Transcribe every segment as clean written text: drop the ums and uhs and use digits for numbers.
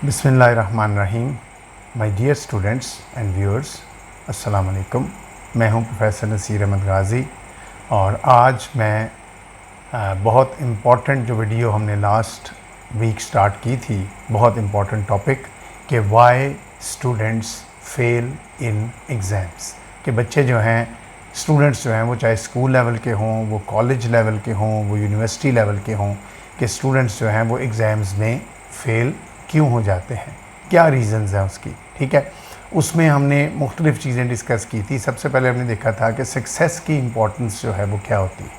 बिस्मिल्लाहिर्रहमानिर्रहीम। My dear students and viewers, अस्सलाम वालेकुम। मैं हूं प्रोफेसर नसीर अहमद गाज़ी और आज मैं बहुत इम्पॉर्टेंट जो वीडियो हमने लास्ट वीक स्टार्ट की थी, बहुत इम्पॉर्टेंट टॉपिक कि why students fail in exams, कि बच्चे जो हैं, स्टूडेंट्स जो हैं, वो चाहे स्कूल लेवल के हों, वो कॉलेज लेवल के हों, वो यूनिवर्सिटी लेवल के हों, कि स्टूडेंट्स जो हैं वो एग्ज़ाम्स में फ़ेल क्यों हो जाते हैं, क्या रीज़न्स हैं उसकी। ठीक है, उसमें हमने मुख्तलिफ़ चीज़ें डिस्कस की थी। सबसे पहले हमने देखा था कि सक्सेस की इम्पोर्टेंस जो है वो क्या होती है।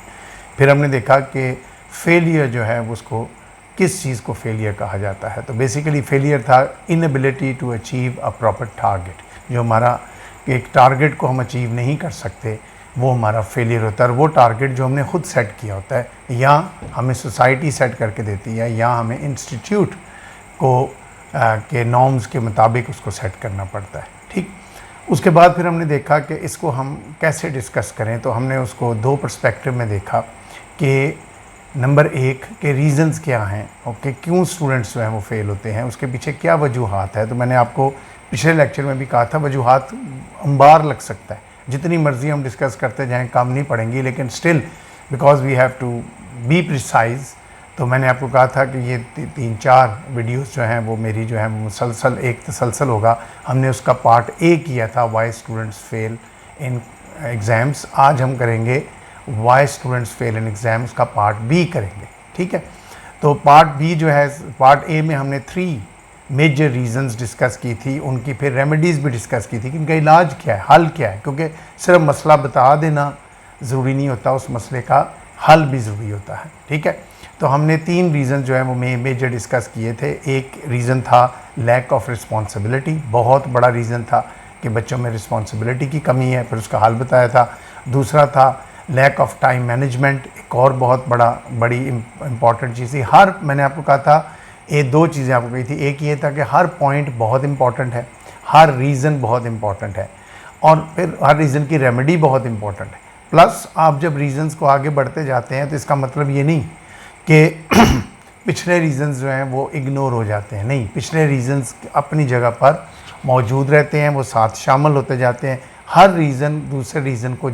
फिर हमने देखा कि फेलियर जो है उसको किस चीज़ को फेलियर कहा जाता है। तो बेसिकली फेलियर था inability to achieve a proper target. जो हमारा एक टारगेट को हम अचीव नहीं कर सकते वो हमारा फेलियर होता है। और वो टारगेट जो हमने खुद सेट किया होता है, या हमें सोसाइटी सेट करके देती है, या हमें इंस्टीट्यूट को के नॉर्म्स के मुताबिक उसको सेट करना पड़ता है। ठीक, उसके बाद फिर हमने देखा कि इसको हम कैसे डिस्कस करें। तो हमने उसको दो पर्सपेक्टिव में देखा कि नंबर एक के रीज़न्स क्या हैं, ओके, क्यों स्टूडेंट्स जो हैं वो फेल होते हैं, उसके पीछे क्या वजूहात है। तो मैंने आपको पिछले लेक्चर में भी कहा था वजूहात अंबार लग सकता है, जितनी मर्ज़ी हम डिस्कस करते जाएँ काम नहीं पड़ेंगी, लेकिन still because we have to be precise. तो मैंने आपको कहा था कि ये 3-4 वीडियोस जो हैं वो मेरी जो है मुसलसल एक तसलसल होगा। हमने उसका पार्ट ए किया था वाई स्टूडेंट्स फेल इन एग्ज़ाम्स। आज हम करेंगे वाई स्टूडेंट्स फेल इन एग्ज़ाम्स का पार्ट बी करेंगे। ठीक है, तो पार्ट बी जो है, पार्ट ए में हमने 3 मेजर रीज़न्स डिस्कस की थी, उनकी फिर रेमेडीज़ भी डिस्कस की थी कि इनका इलाज क्या है, हल क्या है, क्योंकि सिर्फ मसला बता देना ज़रूरी नहीं होता, उस मसले का हल भी ज़रूरी होता है। ठीक है, तो हमने 3 रीज़न जो है वो मेजर डिस्कस किए थे। एक रीज़न था लैक ऑफ रिस्पॉन्सिबिलिटी, बहुत बड़ा रीज़न था कि बच्चों में रिस्पॉन्सिबिलिटी की कमी है, फिर उसका हल बताया था। दूसरा था लैक ऑफ टाइम मैनेजमेंट, एक और बहुत बड़ी इम्पॉर्टेंट चीज़ थी। मैंने आपको कहा था, ये 2 चीज़ें आपको कही थी। एक ये था कि हर पॉइंट बहुत इंपॉर्टेंट है, हर रीज़न बहुत इंपॉर्टेंट है, और फिर हर रीज़न की रेमेडी बहुत इंपॉर्टेंट है। प्लस आप जब रीज़न्स को आगे बढ़ते जाते हैं तो इसका मतलब ये नहीं कि पिछले रीज़न्स जो हैं वो इग्नोर हो जाते हैं, नहीं, पिछले रीज़न्स अपनी जगह पर मौजूद रहते हैं, वो साथ शामिल होते जाते हैं। हर रीज़न दूसरे रीज़न को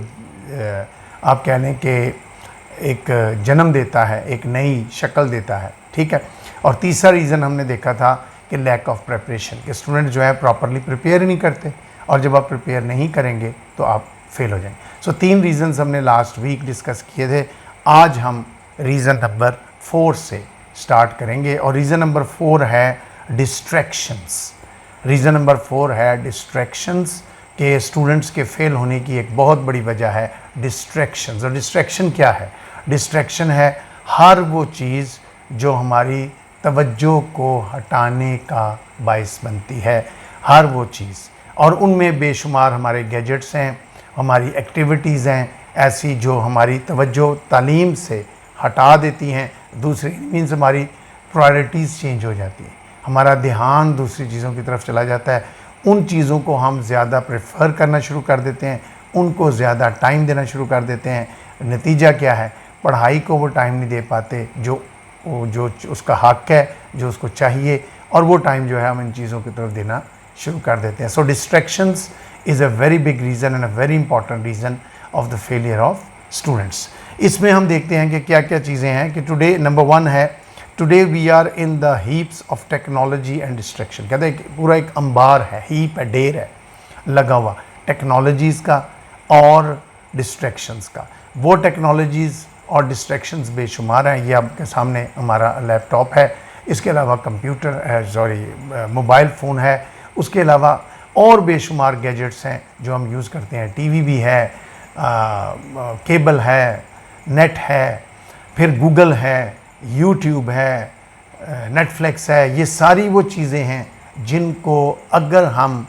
आप कह लें कि एक जन्म देता है, एक नई शक्ल देता है। ठीक है, और तीसरा रीज़न हमने देखा था कि लैक ऑफ प्रिपरेशन, कि स्टूडेंट जो है प्रॉपरली प्रिपेयर नहीं करते, और जब आप प्रिपेयर नहीं करेंगे तो आप फेल हो जाएंगे। सो 3 रीज़न्स हमने लास्ट वीक डिस्कस किए थे। आज हम रीज़न नंबर 4 से स्टार्ट करेंगे, और रीज़न नंबर 4 है डिस्ट्रैक्शंस। रीज़न नंबर 4 है डिस्ट्रैक्शंस, के स्टूडेंट्स के फेल होने की एक बहुत बड़ी वजह है डिस्ट्रैक्शंस। और डिस्ट्रैक्शन क्या है? डिस्ट्रैक्शन है हर वो चीज़ जो हमारी तवज्जो को हटाने का बायस बनती है, हर वो चीज़, और उनमें बेशुमार हमारे गैजेट्स हैं, हमारी एक्टिविटीज़ हैं ऐसी जो हमारी तवज्जो तालीम से हटा देती हैं। दूसरी मीन्स हमारी प्रायोरिटीज़ चेंज हो जाती हैं, हमारा ध्यान दूसरी चीज़ों की तरफ चला जाता है। उन चीज़ों को हम ज़्यादा प्रेफर करना शुरू कर देते हैं, उनको ज़्यादा टाइम देना शुरू कर देते हैं। नतीजा क्या है? पढ़ाई को वो टाइम नहीं दे पाते जो उसका हक़ है, जो उसको चाहिए, और वो टाइम जो है हम इन चीज़ों की तरफ देना शुरू कर देते हैं। So distractions is a very big reason and a very important reason of the failure of students. इसमें हम देखते हैं कि क्या क्या चीज़ें हैं। कि टुडे नंबर 1 है, today we are in the heaps of technology and distraction. कहते हैं पूरा एक अंबार है, हीप है, ढेर है लगा हुआ टेक्नोलॉजीज़ का और डिस्ट्रैक्शंस का। वो टेक्नोलॉजीज़ और डिस्ट्रैक्शंस बेशुमार हैं। ये आपके सामने हमारा लैपटॉप है, इसके अलावा कंप्यूटर है, मोबाइल फ़ोन है, उसके अलावा और बेशुमार गैजेट्स हैं जो हम यूज़ करते हैं। टीवी भी है, केबल है, नेट है, फिर गूगल है, यूट्यूब है, नेटफ्लिक्स है। ये सारी वो चीज़ें हैं जिनको अगर हम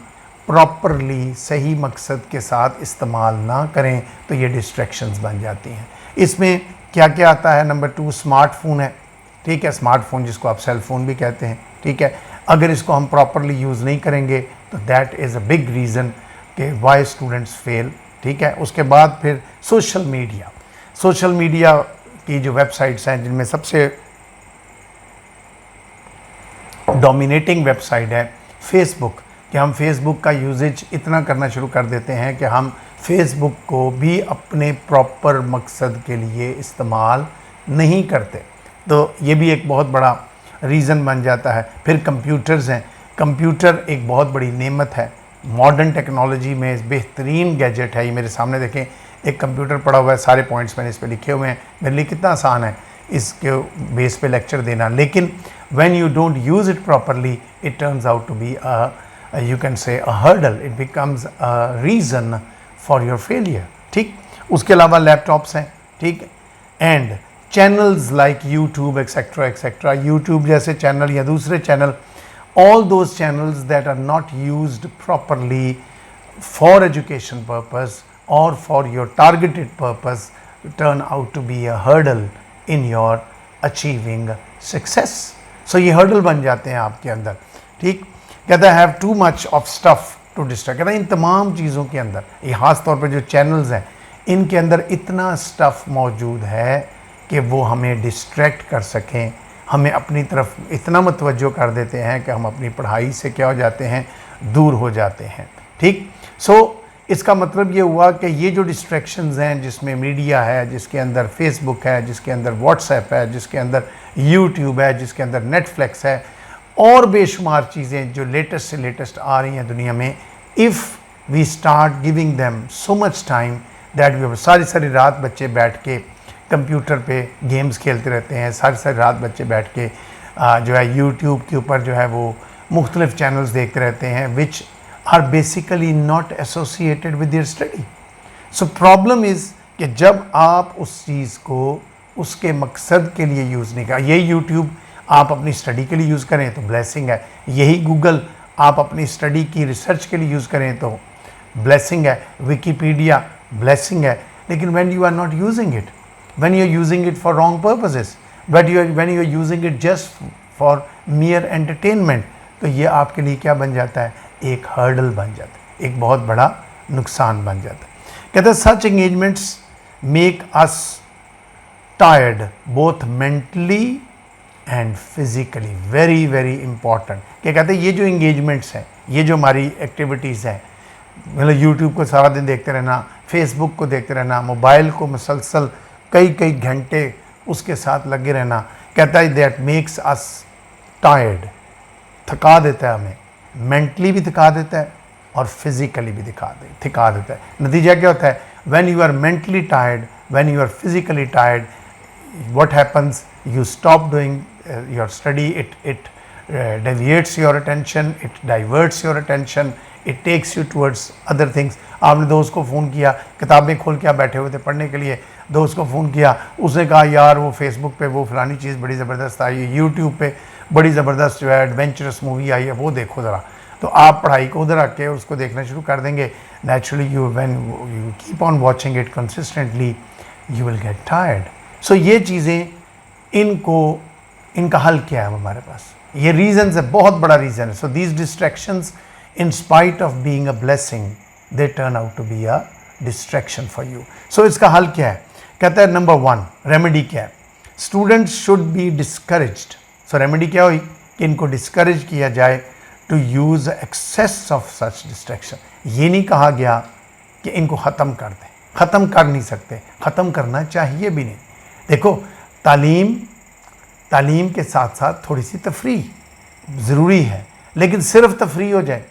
प्रॉपरली सही मकसद के साथ इस्तेमाल ना करें तो ये डिस्ट्रैक्शंस बन जाती हैं। इसमें क्या क्या आता है? नंबर 2 स्मार्टफोन है। ठीक है, स्मार्टफोन जिसको आप सेल फ़ोन भी कहते हैं। ठीक है, अगर इसको हम प्रॉपरली यूज़ नहीं करेंगे तो that is a big reason कि वाई स्टूडेंट्स फेल। ठीक है, उसके बाद फिर सोशल मीडिया की जो वेबसाइट्स हैं, जिनमें सबसे डोमिनेटिंग वेबसाइट है फेसबुक, कि हम फेसबुक का यूजेज इतना करना शुरू कर देते हैं कि हम फेसबुक को भी अपने प्रॉपर मकसद के लिए इस्तेमाल नहीं करते। तो ये भी एक बहुत बड़ा रीज़न बन जाता है। फिर कंप्यूटर्स हैं, कंप्यूटर एक बहुत बड़ी नेमत है, मॉडर्न टेक्नोलॉजी में बेहतरीन गैजेट है। ये मेरे सामने देखें, एक कंप्यूटर पड़ा हुआ है, सारे पॉइंट्स मैंने इस पर लिखे हुए हैं। मेरे लिए कितना आसान है इसके बेस पे लेक्चर देना, लेकिन when you don't use it properly it turns out to be you can say a hurdle, it becomes a reason for your failure। ठीक, उसके अलावा लैपटॉप्स हैं, ठीक, and channels like YouTube etcetera etcetera, YouTube जैसे channel या दूसरे channel, all those channels that are not used properly for education purpose or for your targeted purpose turn out to be a hurdle in your achieving success। so ये hurdle बन जाते हैं आपके अंदर। ठीक, कहता है have too much of stuff to distract, कहता है इन तमाम चीज़ों के अंदर, ये खास तौर पर जो चैनल्स हैं इनके अंदर इतना स्टफ़ मौजूद है कि वो हमें डिस्ट्रैक्ट कर सकें, हमें अपनी तरफ इतना मुतवज्जो कर देते हैं कि हम अपनी पढ़ाई से क्या हो जाते हैं, दूर हो जाते हैं। ठीक, सो इसका मतलब ये हुआ कि ये जो डिस्ट्रैक्शंस हैं, जिसमें मीडिया है, जिसके अंदर फेसबुक है, जिसके अंदर व्हाट्सएप है, जिसके अंदर यूट्यूब है, जिसके अंदर नेटफ्लिक्स है और बेशुमार चीज़ें जो लेटेस्ट से लेटेस्ट आ रही हैं दुनिया में, if we start giving them so much time that we सारी सारी रात बच्चे बैठ के कंप्यूटर पे गेम्स खेलते रहते हैं, सारी सारी रात बच्चे बैठ के जो है यूट्यूब के ऊपर जो है वो मुख्तलिफ चैनल्स देखते रहते हैं which are basically not associated with their study. So problem is कि जब आप उस चीज़ को उसके मकसद के लिए यूज़ नहीं कर, यही यूट्यूब आप अपनी स्टडी के लिए यूज़ करें तो ब्लेसिंग है, यही गूगल आप अपनी स्टडी की रिसर्च के लिए यूज़ करें तो ब्लेसिंग है, विकीपीडिया ब्लेसिंग है, लेकिन when you are not using it, when you are using it for wrong purposes, when you are using it just for mere entertainment, तो ये आपके लिए क्या बन जाता है, एक हर्डल बन जाता है, एक बहुत बड़ा नुकसान बन जाता है। कहते हैं such engagements make us tired both mentally and physically, very very important. क्या कहते हैं ये जो इंगेजमेंट्स हैं, ये जो हमारी एक्टिविटीज़ हैं, मतलब यूट्यूब को सारा दिन देखते रहना, फेसबुक को देखते रहना, मोबाइल को मुसलसल कई कई घंटे उसके साथ लगे रहना, कहता है दैट मेक्स अस टायर्ड, थका देता है हमें, मेंटली भी थका देता है और फिज़िकली भी थका देता है। नतीजा क्या होता है, when you are mentally tired, when you are physically tired, what happens, you stop doing your study, it deviates your attention, it diverts your attention, it takes you towards other things। आपने दोस्त को phone किया, किताबें खोल के आप बैठे हुए थे पढ़ने के लिए, दोस्त को फ़ोन किया, उसने कहा यार वो फेसबुक पे वो फलानी चीज़ बड़ी ज़बरदस्त आई है, यूट्यूब पे बड़ी ज़बरदस्त जो है एडवेंचरस मूवी आई है, वो देखो ज़रा, तो आप पढ़ाई को उधर रख के उसको देखना शुरू कर देंगे। Naturally you when you keep on watching it consistently you will get tired. So ये चीज़ें, इनका हल क्या है हमारे पास, ये रीज़न्स है, बहुत बड़ा रीज़न है। So these distractions in spite of being a blessing they turn out to be a distraction for you. So इसका हल क्या है, कहता है नंबर 1 रेमेडी क्या है, students should be discouraged. So remedy क्या हुई कि इनको डिस्करेज किया जाए to use excess of such distraction. ये नहीं कहा गया कि इनको ख़त्म कर दें, ख़त्म कर नहीं सकते, ख़त्म करना चाहिए भी नहीं। देखो तालीम के साथ साथ थोड़ी सी तफरी ज़रूरी है, लेकिन सिर्फ तफरी हो जाए,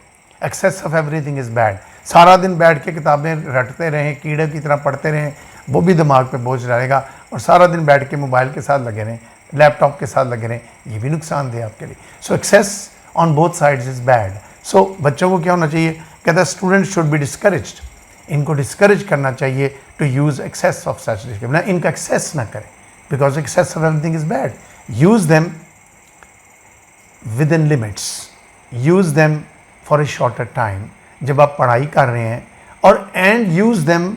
excess of everything is bad. सारा दिन बैठ के किताबें रटते रहें, कीड़े की तरह पढ़ते रहें, वो भी दिमाग पे बोझ रहेगा, और सारा दिन बैठ के मोबाइल के साथ लगे रहें, लैपटॉप के साथ लगे रहें, ये भी नुकसानदेह आपके लिए। So excess on both sides is bad. So बच्चों को क्या होना चाहिए, कहता है स्टूडेंट शुड बी डिस्करेज्ड, इनको डिस्करेज करना चाहिए to use excess of such distraction, ना इनका एक्सेस ना करें, because excess of everything is bad. Use them within limits, use them for a shorter time जब आप पढ़ाई कर रहे हैं, और and use them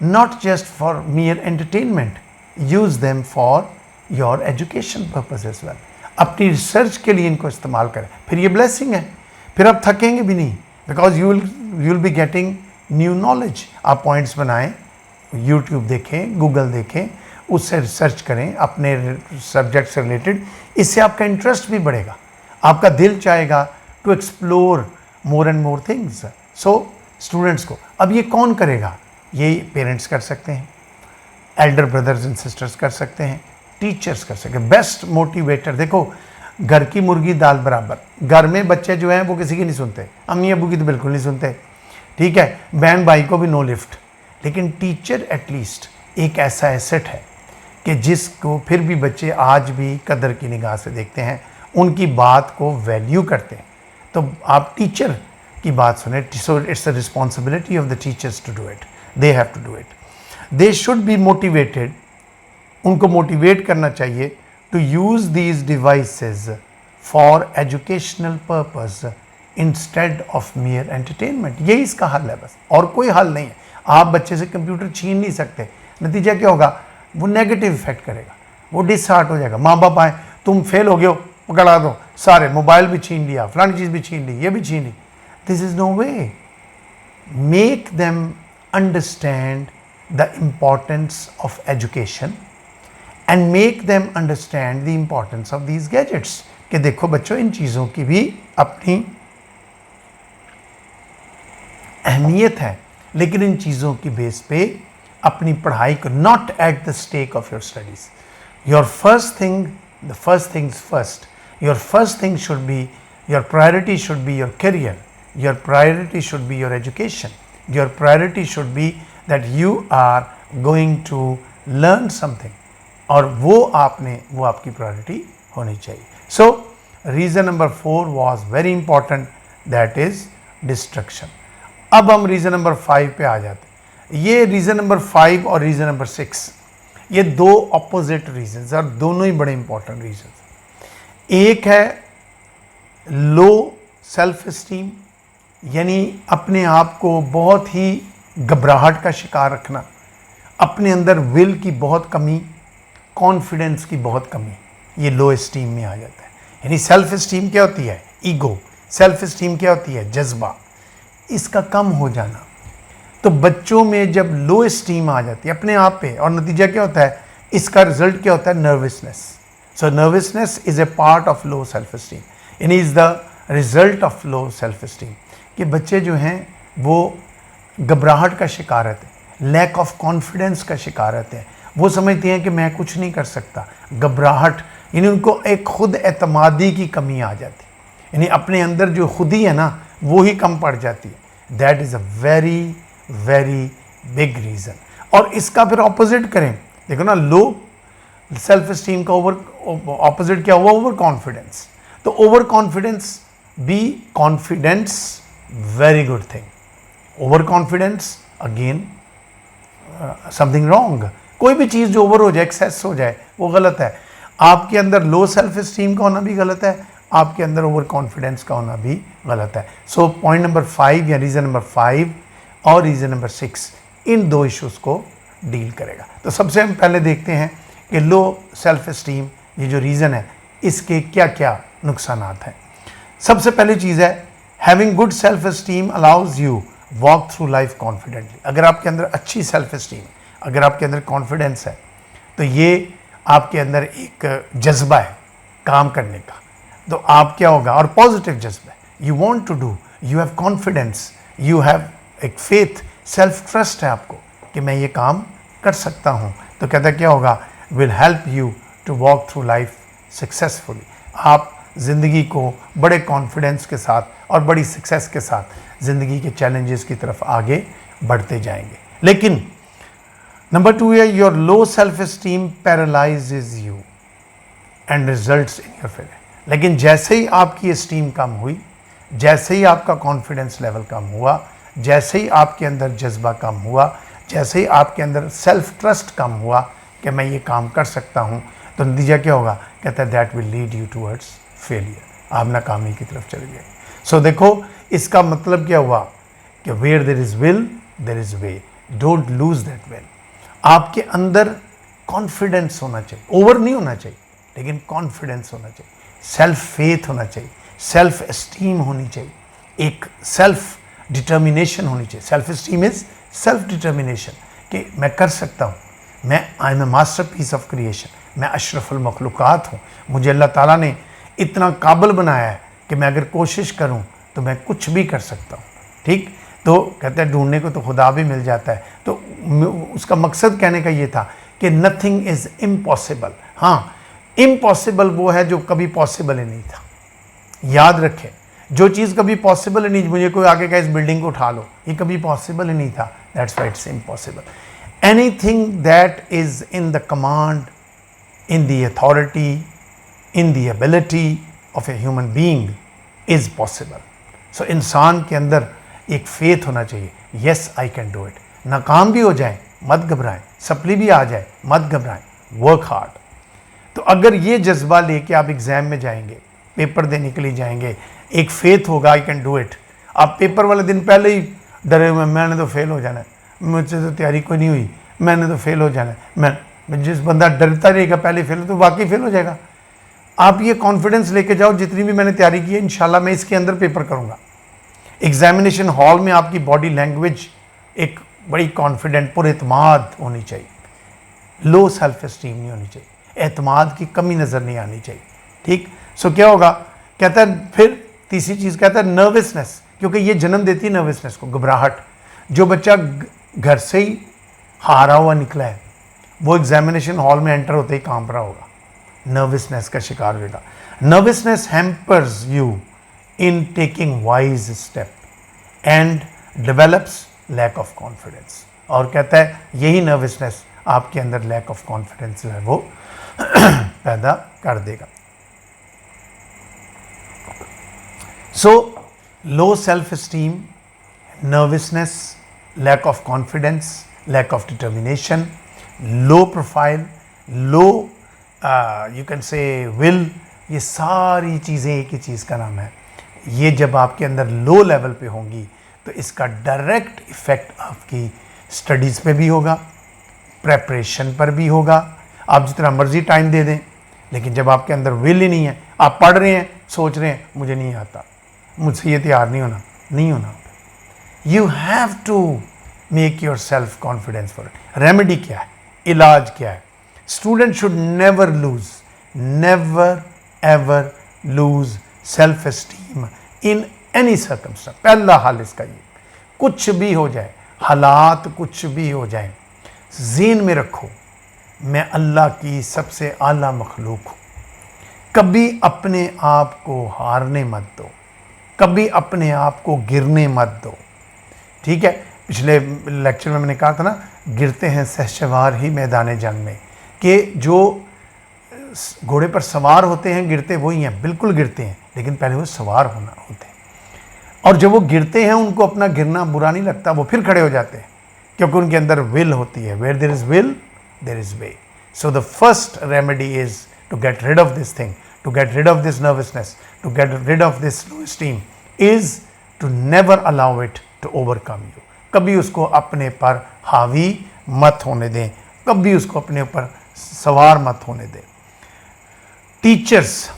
not just for mere entertainment, use them for your education purpose as well. अपनी research के लिए इनको इस्तेमाल करें, फिर ये ब्लेसिंग है, फिर आप थकेंगे भी नहीं, because you will be getting new knowledge. आप पॉइंट्स बनाएं, यूट्यूब देखें, गूगल देखें, उससे रिसर्च करें अपने सब्जेक्ट से रिलेटेड, इससे आपका इंटरेस्ट भी बढ़ेगा, आपका दिल चाहेगा to explore more and more things. So students को अब ये कौन करेगा? ये पेरेंट्स कर सकते हैं, एल्डर ब्रदर्स एंड सिस्टर्स कर सकते हैं, टीचर्स कर सकते हैं। बेस्ट मोटिवेटर, देखो घर की मुर्गी दाल बराबर। घर में बच्चे जो हैं वो किसी की नहीं सुनते, अम्मी अबू की तो बिल्कुल नहीं सुनते, ठीक है, बहन भाई को भी नो लिफ्ट। लेकिन टीचर एटलीस्ट एक ऐसा एसेट है कि जिसको फिर भी बच्चे आज भी कदर की निगाह से देखते हैं, उनकी बात को वैल्यू करते हैं। तो आप टीचर की बात सुने। So it's the responsibility of the teachers to do it, they have to do it, they should be motivated. उनको मोटिवेट करना चाहिए to use these devices for educational purpose instead of mere entertainment. यही इसका हल है बस, और कोई हल नहीं है। आप बच्चे से कंप्यूटर छीन नहीं सकते। नतीजा क्या होगा? वो नेगेटिव इफेक्ट करेगा, वो डिसहार्ट हो जाएगा। माँ बाप आए, तुम फेल हो गए हो, पकड़ा दो, सारे मोबाइल भी छीन लिया, फलानी चीज़ भी छीन ली, ये भी छीन ली। This is no way. Make them understand the importance of education and make them understand the importance of these gadgets. कि देखो बच्चों, इन चीज़ों की भी अपनी अहमियत है, लेकिन इन चीज़ों की बेस पे अपनी पढ़ाई को, not at the stake of your studies. Your first thing, the first things first, your first thing should be, your priority should be your career, your priority should be your education, your priority should be that you are going to learn something, और वो आपकी priority होनी चाहिए। So reason number 4 was very important, that is distraction. अब हम reason number 5 पे आ जाते हैं। ये रीज़न नंबर 5 और रीज़न नंबर 6, ये दो अपोजिट रीजंस, और दोनों ही बड़े इंपॉर्टेंट रीजंस। एक है लो सेल्फ इस्टीम, यानी अपने आप को बहुत ही घबराहट का शिकार रखना, अपने अंदर विल की बहुत कमी, कॉन्फिडेंस की बहुत कमी, ये लो इस्टीम में आ जाता है। यानी सेल्फ इस्टीम क्या होती है? ईगो। सेल्फ इस्टीम क्या होती है? जज्बा। इसका कम हो जाना। तो बच्चों में जब लो इस्टीम आ जाती है अपने आप पे, और नतीजा क्या होता है? इसका रिजल्ट क्या होता है? Nervousness. So nervousness is a part of low self esteem, यानी is the result of low self esteem. कि बच्चे जो हैं वो घबराहट का शिकार रहते हैं, लैक ऑफ कॉन्फिडेंस का शिकार रहते हैं। वो समझते हैं कि मैं कुछ नहीं कर सकता। घबराहट, यानी उनको एक खुद एतमादी की कमी आ जाती है, यानी अपने अंदर जो खुदी है ना, वो ही कम पड़ जाती है। That is a very very big reason. और इसका फिर ऑपोजिट करें, देखो ना, लो सेल्फ इस्टीम का ऑपोजिट क्या हुआ? Overconfidence. तो overconfidence, be confidence, very good thing. Overconfidence again something wrong. कोई भी चीज़ जो ओवर हो जाए, एक्सेस हो जाए, वो गलत है। आपके अंदर लो सेल्फ इस्टीम का होना भी गलत है, आपके अंदर ओवर कॉन्फिडेंस का होना भी गलत है। सो पॉइंट नंबर 5 या रीज़न नंबर 5 और रीज़न नंबर 6 इन दो इश्यूज़ को डील करेगा। तो सबसे हम पहले देखते हैं कि लो सेल्फ इस्टीम, ये जो रीज़न है, इसके क्या क्या नुकसानात हैं। सबसे पहली चीज़ है, having good self esteem allows you walk through life confidently. अगर आपके अंदर अच्छी सेल्फ इस्टीम, अगर आपके अंदर कॉन्फिडेंस है, तो ये आपके अंदर एक जज्बा है काम करने का। तो आप क्या होगा? और पॉजिटिव जज्बा है, you want to do, you have confidence, you have एक फेथ, सेल्फ ट्रस्ट है आपको कि मैं ये काम कर सकता हूँ। तो कहता क्या होगा? Will help you to walk through life successfully. आप ज़िंदगी को बड़े कॉन्फिडेंस के साथ और बड़ी सक्सेस के साथ ज़िंदगी के चैलेंजेस की तरफ आगे बढ़ते जाएंगे। लेकिन नंबर 2 है, your low self esteem paralyses you and results in your failure. लेकिन जैसे ही आपकी इस्टीम कम हुई, जैसे ही आपका कॉन्फिडेंस लेवल कम हुआ, जैसे ही आपके अंदर जज्बा कम हुआ, जैसे ही आपके अंदर सेल्फ ट्रस्ट कम हुआ कि मैं ये काम कर सकता हूँ, तो नतीजा क्या होगा? कहता है that will lead you towards failure. आप नाकामी की तरफ चले गए। सो देखो, इसका मतलब क्या हुआ कि where there is will there is way, don't lose that will. आपके अंदर कॉन्फिडेंस होना चाहिए, ओवर नहीं होना चाहिए, लेकिन कॉन्फिडेंस होना चाहिए, सेल्फ फेथ होना चाहिए, सेल्फ एस्टीम होनी चाहिए, एक सेल्फ डिटर्मिनेशन होनी चाहिए। Self esteem is self determination कि मैं कर सकता हूँ, मैं I am a masterpiece of creation, मैं अशरफुल मखलूक़ात हूँ, मुझे अल्लाह ताला ने इतना काबिल बनाया है कि मैं अगर कोशिश करूं तो मैं कुछ भी कर सकता हूं। ठीक, तो कहते हैं ढूंढने को तो खुदा भी मिल जाता है। तो उसका मकसद कहने का ये था कि नथिंग इज़ इम्पॉसिबल। हाँ, इम्पॉसिबल वो है जो कभी पॉसिबल ही नहीं था। याद रखें, जो चीज़ कभी पॉसिबल ही नहीं, मुझे कोई आगे का इस बिल्डिंग को उठा लो, ये कभी पॉसिबल ही नहीं था, that's why it's impossible. Anything that is in the command, in the authority, in the ability of a human being is possible. So इंसान के अंदर एक फेथ होना चाहिए, yes I can do it। नाकाम भी हो जाए मत घबराएं, सप्ली भी आ जाए मत घबराएं, वर्क हार्ड। तो अगर ये जज्बा लेके आप एग्ज़ाम में जाएंगे, पेपर देने के लिए जाएंगे, एक फेथ होगा आई कैन डू इट। आप पेपर वाले दिन पहले ही डरे हुए, मैंने तो फेल हो जाना है, मुझसे तो तैयारी कोई नहीं हुई, मैंने तो फेल हो जाना है, जिस बंदा डरता रहेगा पहले फेल, तो वाकई फेल हो जाएगा। आप ये कॉन्फिडेंस लेके जाओ, जितनी भी मैंने तैयारी की है इंशाल्लाह मैं इसके अंदर पेपर करूंगा। एग्जामिनेशन हॉल में आपकी बॉडी लैंग्वेज एक बड़ी कॉन्फिडेंट पुरएतमाद होनी चाहिए, लो सेल्फ एस्टीम नहीं होनी चाहिए, एतमाद की कमी नज़र नहीं आनी चाहिए। ठीक, सो क्या होगा, कहता है फिर तीसरी चीज़ कहता है नर्वसनेस, क्योंकि ये जन्म देती है नर्वसनेस को, घबराहट। जो बच्चा घर से ही हारा हुआ निकला है वो एग्जामिनेशन हॉल में एंटर होते ही कांप रहा होगा, नर्वसनेस का शिकार होगा। Nervousness hampers you in taking wise step and develops lack of confidence. और कहता है यही नर्वसनेस आपके अंदर लैक ऑफ कॉन्फिडेंस है वो पैदा कर देगा। So low self esteem, nervousness, lack of confidence, lack of determination, low profile, low you can say will, ये सारी चीज़ें एक ही चीज़ का नाम है। ये जब आपके अंदर लो लेवल पे होंगी तो इसका डायरेक्ट इफ़ेक्ट आपकी स्टडीज़ पे भी होगा, प्रेपरेशन पर भी होगा। आप जितना मर्ज़ी टाइम दे दें, लेकिन जब आपके अंदर विल ही नहीं है, आप पढ़ रहे हैं सोच रहे हैं मुझे नहीं आता, मुझसे ये तैयार नहीं होना। You have to make your self confidence for it. Remedy क्या है, इलाज क्या है? Student should never ever lose self esteem in any circumstance. पहला हाल इसका ये, कुछ भी हो जाए, हालात कुछ भी हो जाए, ज़हन में रखो मैं अल्लाह की सबसे आला मखलूक हूँ। कभी अपने आप को हारने मत दो, कभी अपने आप को गिरने मत दो। ठीक है, पिछले लेक्चर में मैंने कहा था ना, गिरते हैं सहसवार ही मैदान जंग में, कि जो घोड़े पर सवार होते हैं गिरते वही हैं, बिल्कुल गिरते हैं, लेकिन पहले वो सवार होना होते हैं। और जब वो गिरते हैं उनको अपना गिरना बुरा नहीं लगता, वो फिर खड़े हो जाते हैं, क्योंकि उनके अंदर विल होती है। Where there is will there is way. So the first remedy is to get rid of this thing, to get rid of this nervousness, to get rid of this low esteem is to never allow it to overcome you. कभी उसको अपने पर हावी मत होने दें, कभी उसको अपने ऊपर सवार मत होने दें। टीचर्स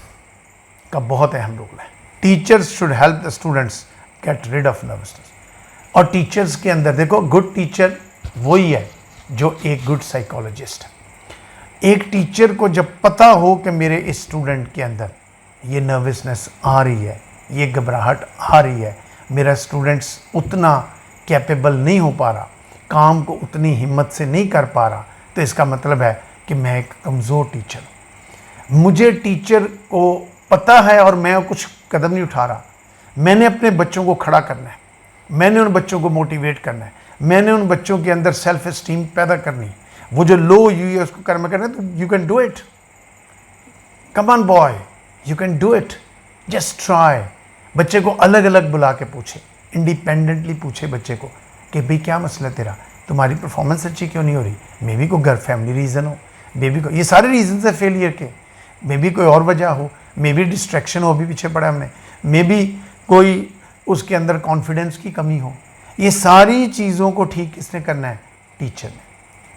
का बहुत अहम रोल है। Teachers should help the students get rid of nervousness. और टीचर्स के अंदर देखो, गुड टीचर वही है जो एक गुड साइकोलॉजिस्ट है। एक टीचर को जब पता हो कि मेरे इस स्टूडेंट के अंदर ये नर्वसनेस आ रही है, ये घबराहट आ रही है, मेरा स्टूडेंट्स उतना कैपेबल नहीं हो पा रहा, काम को उतनी हिम्मत से नहीं कर पा रहा, तो इसका मतलब है कि मैं एक कमज़ोर टीचर हूँ। मुझे टीचर को पता है और मैं कुछ कदम नहीं उठा रहा। मैंने अपने बच्चों को खड़ा करना है, मैंने उन बच्चों को मोटिवेट करना है, मैंने उन बच्चों के अंदर सेल्फ एस्टीम पैदा करनी है। वो जो लो यू है उसको कर्म करना है, तो you can do it. Come on boy, you can do it, just try. बच्चे को अलग अलग बुला के पूछे, इंडिपेंडेंटली पूछे बच्चे को कि भाई क्या मसला तेरा, तुम्हारी परफॉर्मेंस अच्छी क्यों नहीं हो रही? मे बी कोई घर फैमिली रीज़न हो, मे बी ये सारे रीज़न है फेलियर के, मे बी कोई और वजह हो, मे बी डिस्ट्रैक्शन हो, अभी पीछे पड़ा हमने, मे बी कोई उसके अंदर कॉन्फिडेंस की कमी हो। ये सारी चीज़ों को ठीक किसने करना है? टीचर ने।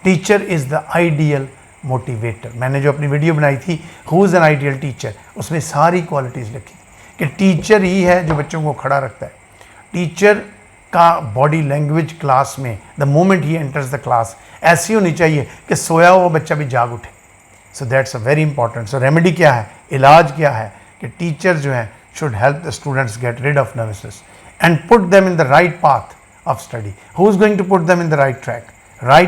Teacher is the ideal motivator. मैंने जो अपनी वीडियो बनाई थी who is an ideal teacher, उसमें सारी क्वालिटीज़ लिखी कि टीचर ही है जो बच्चों को खड़ा रखता है। टीचर का बॉडी लैंग्वेज क्लास में, the moment he enters the class, ऐसी होनी चाहिए कि सोया हुआ बच्चा भी जाग उठे। So that's a very important. So remedy क्या है, इलाज क्या है? कि टीचर जो हैं should help the students get rid of nervousness and put them in the right path of study. Who is going to put them in the right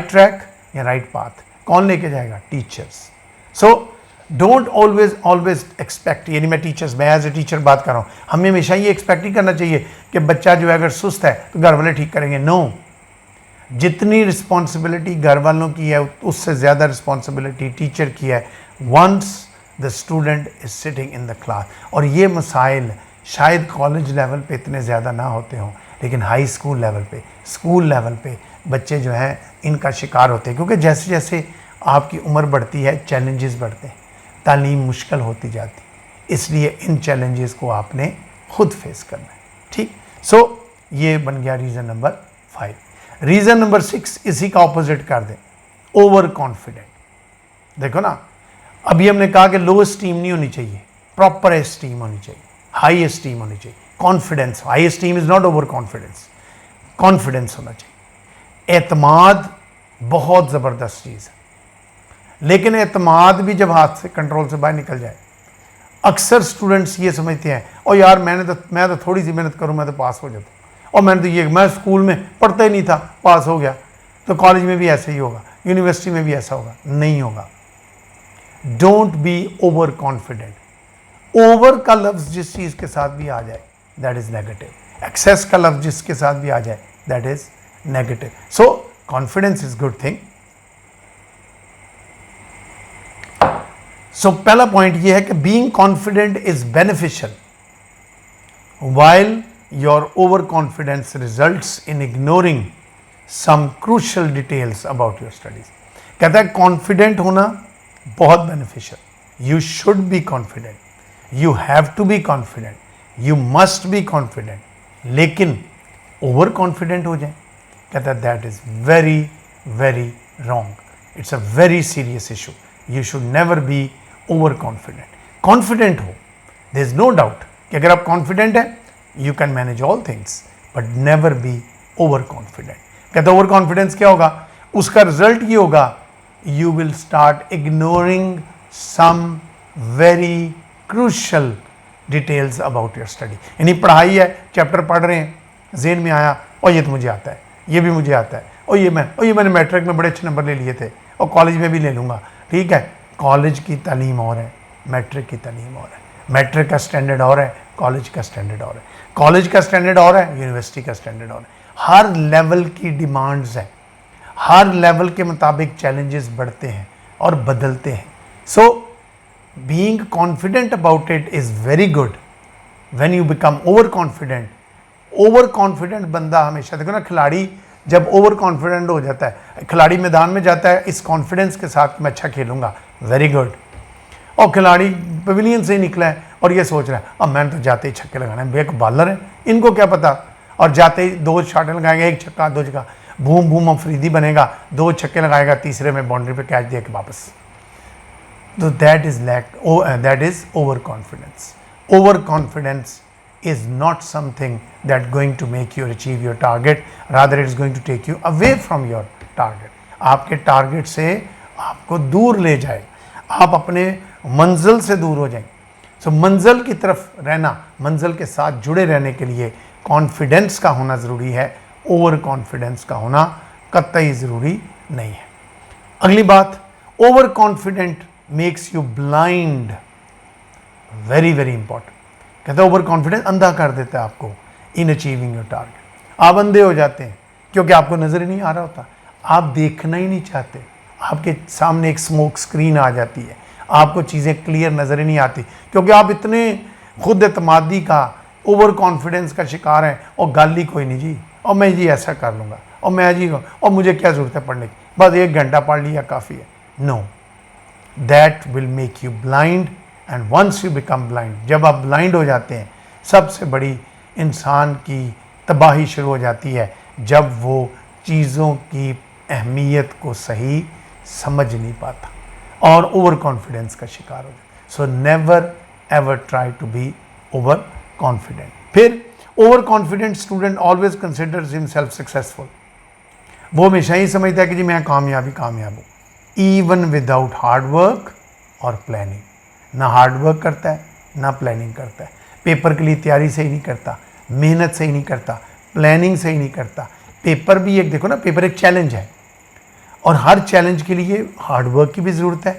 track या right path? कौन लेके जाएगा? Teachers. So don't always expect, यानी मैं as a teacher बात कर रहा हूँ, हमें हमेशा ये एक्सपेक्ट नहीं करना चाहिए कि बच्चा जो है अगर सुस्त है तो घर वाले ठीक करेंगे। नो, जितनी रिस्पॉन्सिबिलिटी घर वालों की है उससे ज़्यादा रिस्पॉन्सिबिलिटी टीचर की है once the student is sitting in the class. और ये मसाइल शायद कॉलेज लेवल पे इतने ज़्यादा ना होते हों, लेकिन हाई स्कूल लेवल पे, स्कूल लेवल पे बच्चे जो हैं इनका शिकार होते हैं, क्योंकि जैसे जैसे आपकी उम्र बढ़ती है चैलेंजेस बढ़ते हैं, तालीम मुश्किल होती जाती, इसलिए इन चैलेंजेस को आपने खुद फेस करना है। ठीक, सो ये बन गया रीज़न नंबर 5। रीज़न नंबर 6 इसी का ऑपोजिट कर दें, ओवर कॉन्फिडेंट। देखो ना, अभी हमने कहा कि लो एस्टीम नहीं होनी चाहिए, प्रॉपर एस्टीम होनी चाहिए, हाई एस्टीम होनी चाहिए, confidence. High esteem is not over confidence, confidence होना चाहिए। एतमाद बहुत ज़बरदस्त चीज़ है, लेकिन एतमाद भी जब हाथ से कंट्रोल से बाहर निकल जाए, अक्सर स्टूडेंट्स ये समझते हैं और यार मैं तो थोड़ी सी मेहनत करूँ मैं तो पास हो जाता हूँ, और मैं स्कूल में पढ़ता ही नहीं था पास हो गया, तो कॉलेज में भी ऐसे ही होगा, यूनिवर्सिटी में भी ऐसा होगा। नहीं होगा। Don't be over confident. Over का लफ्ज़ जिस चीज़ के साथ भी आ जाए दैट इज़ नेगेटिव। एक्सेस का लफ्ज़ जिसके साथ भी आ जाए that is negative. So confidence is good thing. So पहला पॉइंट ये है कि being confident is beneficial while your overconfidence results in ignoring some crucial details about your studies। कहता है कॉन्फिडेंट होना बहुत beneficial, you should be confident, you have to be confident, you must be confident, लेकिन over confident हो जाए, कहता है that is very very wrong, it's a very serious issue. You should never be over confident. Confident हो, there is no doubt कि अगर आप confident हैं you can manage all things, but never be over confident. कहते over confidence क्या होगा? उसका result ये होगा, you will start ignoring some very crucial details about your study. यानी पढ़ाई है, चैप्टर पढ़ रहे हैं, जेन में आया और ये तो मुझे आता है, ये भी मुझे आता है, और ये मैंने मैट्रिक में बड़े अच्छे नंबर ले लिए थे और कॉलेज में भी ले लूँगा। ठीक है, कॉलेज की तालीम और है, मैट्रिक की तालीम और है, मैट्रिक का स्टैंडर्ड और है, कॉलेज का स्टैंडर्ड और है, कॉलेज का स्टैंडर्ड और है, यूनिवर्सिटी का स्टैंडर्ड और है। हर लेवल की डिमांड्स है, हर लेवल के मुताबिक चैलेंजेस बढ़ते हैं और बदलते हैं। So being confident about it is very good. When you become over confident बंदा हमेशा, देखो ना, खिलाड़ी जब ओवर कॉन्फिडेंट हो जाता है, खिलाड़ी मैदान में जाता है इस कॉन्फिडेंस के साथ मैं अच्छा खेलूंगा, वेरी गुड, और खिलाड़ी पवेलियन से ही निकला है और ये सोच रहा है अब मैंने तो जाते ही छक्के लगाना है, एक बॉलर है, इनको क्या पता, और जाते ही 2 शॉट लगाएंगे, 1 छक्का 2 छक्का, बूम बूम अफरीदी बनेगा, 2 छक्के लगाएगा, तीसरे में बाउंड्री पे कैच दे के वापस। तो that is over confidence. Over confidence is not something that going to make you achieve your target, rather it is going to take you away from your target। आपके टारगेट से आपको दूर ले जाए, आप अपने मंजिल से दूर हो जाएं। सो मंजिल की तरफ रहना, मंजिल के साथ जुड़े रहने के लिए कॉन्फिडेंस का होना ज़रूरी है, ओवर कॉन्फिडेंस का होना कतई ज़रूरी नहीं है। अगली बात, over confident makes you blind, very very important. कहते हैं ओवर कॉन्फिडेंस अंधा कर देता है आपको इन अचीविंग योर टारगेट। आप अंधे हो जाते हैं क्योंकि आपको नज़र ही नहीं आ रहा होता, आप देखना ही नहीं चाहते, आपके सामने एक स्मोक स्क्रीन आ जाती है, आपको चीज़ें क्लियर नज़र ही नहीं आती, क्योंकि आप इतने खुद एतमादी का, ओवर कॉन्फिडेंस का शिकार हैं, और गल ही कोई नहीं जी, और मैं जी ऐसा कर लूँगा, और मैं जी, और मुझे क्या ज़रूरत है पढ़ने की, बस 1 घंटा पढ़ लिया काफ़ी है। No, that will make you blind, and once you become blind, जब आप ब्लाइंड हो जाते हैं, सबसे बड़ी इंसान की तबाही शुरू हो जाती है जब वो चीज़ों की अहमियत को सही समझ नहीं पाता और ओवर कॉन्फिडेंस का शिकार हो जाता। So never ever try to be over confident. फिर overconfident student always considers himself successful. वो हमेशा ही समझता है कि जी मैं कामयाब हूँ, इवन विदाउट हार्ड वर्क और प्लानिंग। ना हार्ड वर्क करता है, ना प्लानिंग करता है, पेपर के लिए तैयारी सही नहीं करता, मेहनत सही नहीं करता, प्लानिंग सही नहीं करता। पेपर भी एक देखो ना, पेपर एक चैलेंज है और हर चैलेंज के लिए हार्डवर्क की भी ज़रूरत है,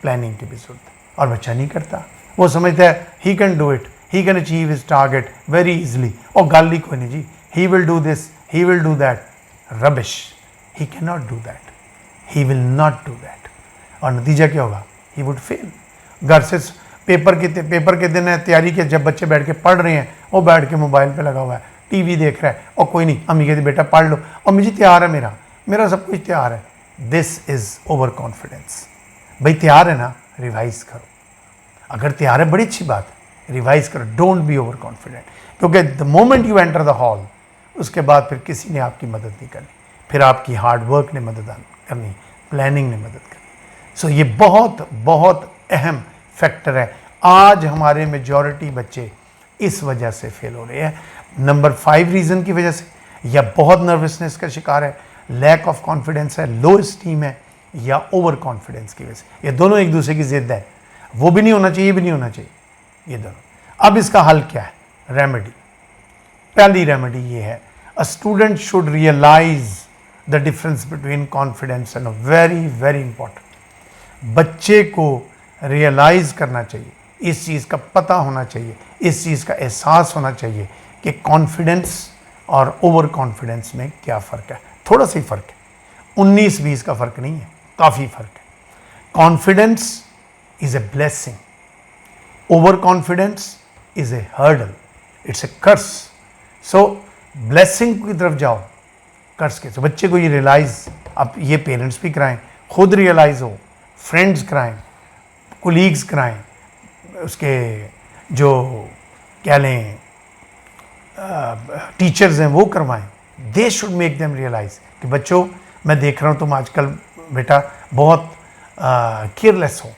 प्लानिंग की भी ज़रूरत है, और बच्चा नहीं करता। वो समझता है he can do it, he can achieve his target very easily, और गल ही कोई नहीं जी, he will do this, he will do that. Rubbish, he can not do that, he will not do that, और नतीजा क्या होगा, ही वुड फेल। घर से पेपर के दिन है, तैयारी के जब बच्चे बैठ के पढ़ रहे हैं, वो बैठ के मोबाइल पे लगा हुआ है, टीवी देख रहा है, और कोई नहीं, अम्मी कहती बेटा पढ़ लो, और मुझे तैयार है, मेरा सब कुछ तैयार है। This is over confidence. भाई तैयार है ना, रिवाइज करो, अगर तैयार है बड़ी अच्छी बात है, रिवाइज करो, डोंट बी ओवर कॉन्फिडेंट, क्योंकि the moment you enter the hall, उसके बाद फिर किसी ने आपकी मदद नहीं करनी, फिर आपकी हार्डवर्क ने मदद करनी, प्लानिंग ने मदद करनी। सो ये बहुत बहुत अहम फैक्टर है। आज हमारे मेजॉरिटी बच्चे इस वजह से फेल हो रहे हैं, नंबर 5 रीज़न की वजह से, या बहुत नर्वसनेस का शिकार है, लैक ऑफ कॉन्फिडेंस है, लो स्टीम है, या ओवर कॉन्फिडेंस की वजह से। ये दोनों एक दूसरे की जिद है, वो भी नहीं होना चाहिए, ये भी नहीं होना चाहिए, ये दोनों। अब इसका हल क्या है, रेमेडी। पहली रेमेडी ये है, a student should realise the difference between confidence and very very important. बच्चे को रियलाइज करना चाहिए, इस चीज़ का पता होना चाहिए, इस चीज़ का एहसास होना चाहिए कि कॉन्फिडेंस और ओवर कॉन्फिडेंस में क्या फ़र्क है। थोड़ा सा ही फ़र्क है, 19-20 का फ़र्क नहीं है, काफ़ी फ़र्क है। Confidence is a blessing, over confidence is a hurdle, it's a curse. So blessing की तरफ जाओ, कर्स के। तो बच्चे को ये रियलाइज़, अब ये पेरेंट्स भी कराएं, खुद रियलाइज़ हो, फ्रेंड्स कराएं, कोलीग्स कराएं, उसके जो क्या लें टीचर्स हैं वो करवाएं। They should make them realise कि बच्चों मैं देख रहा हूँ तुम आजकल बेटा बहुत केयरलेस हो,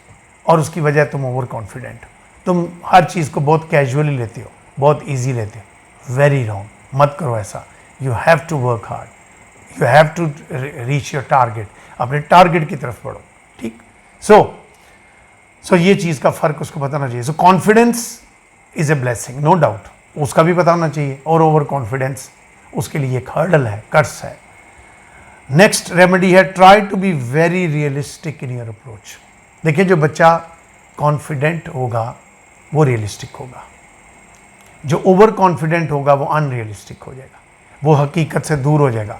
और उसकी वजह तुम ओवर कॉन्फिडेंट, तुम हर चीज़ को बहुत कैजुअली लेते हो, बहुत ईजी लेते हो। वेरी रॉन्ग, मत करो ऐसा। You have to work hard, you have to reach your target, अपने टारगेट की तरफ बढ़ो, ठीक। सो ये चीज़ का फ़र्क उसको बताना चाहिए। So confidence is a blessing, no doubt, उसका भी पता होना चाहिए, और ओवर कॉन्फिडेंस उसके लिए एक हर्डल है, कर्स है। नेक्स्ट रेमेडी है, try to be very realistic in your approach. देखिए जो बच्चा कॉन्फिडेंट होगा वो रियलिस्टिक होगा, जो ओवर कॉन्फिडेंट होगा वो अनरियलिस्टिक हो जाएगा, वो हकीकत से दूर हो जाएगा।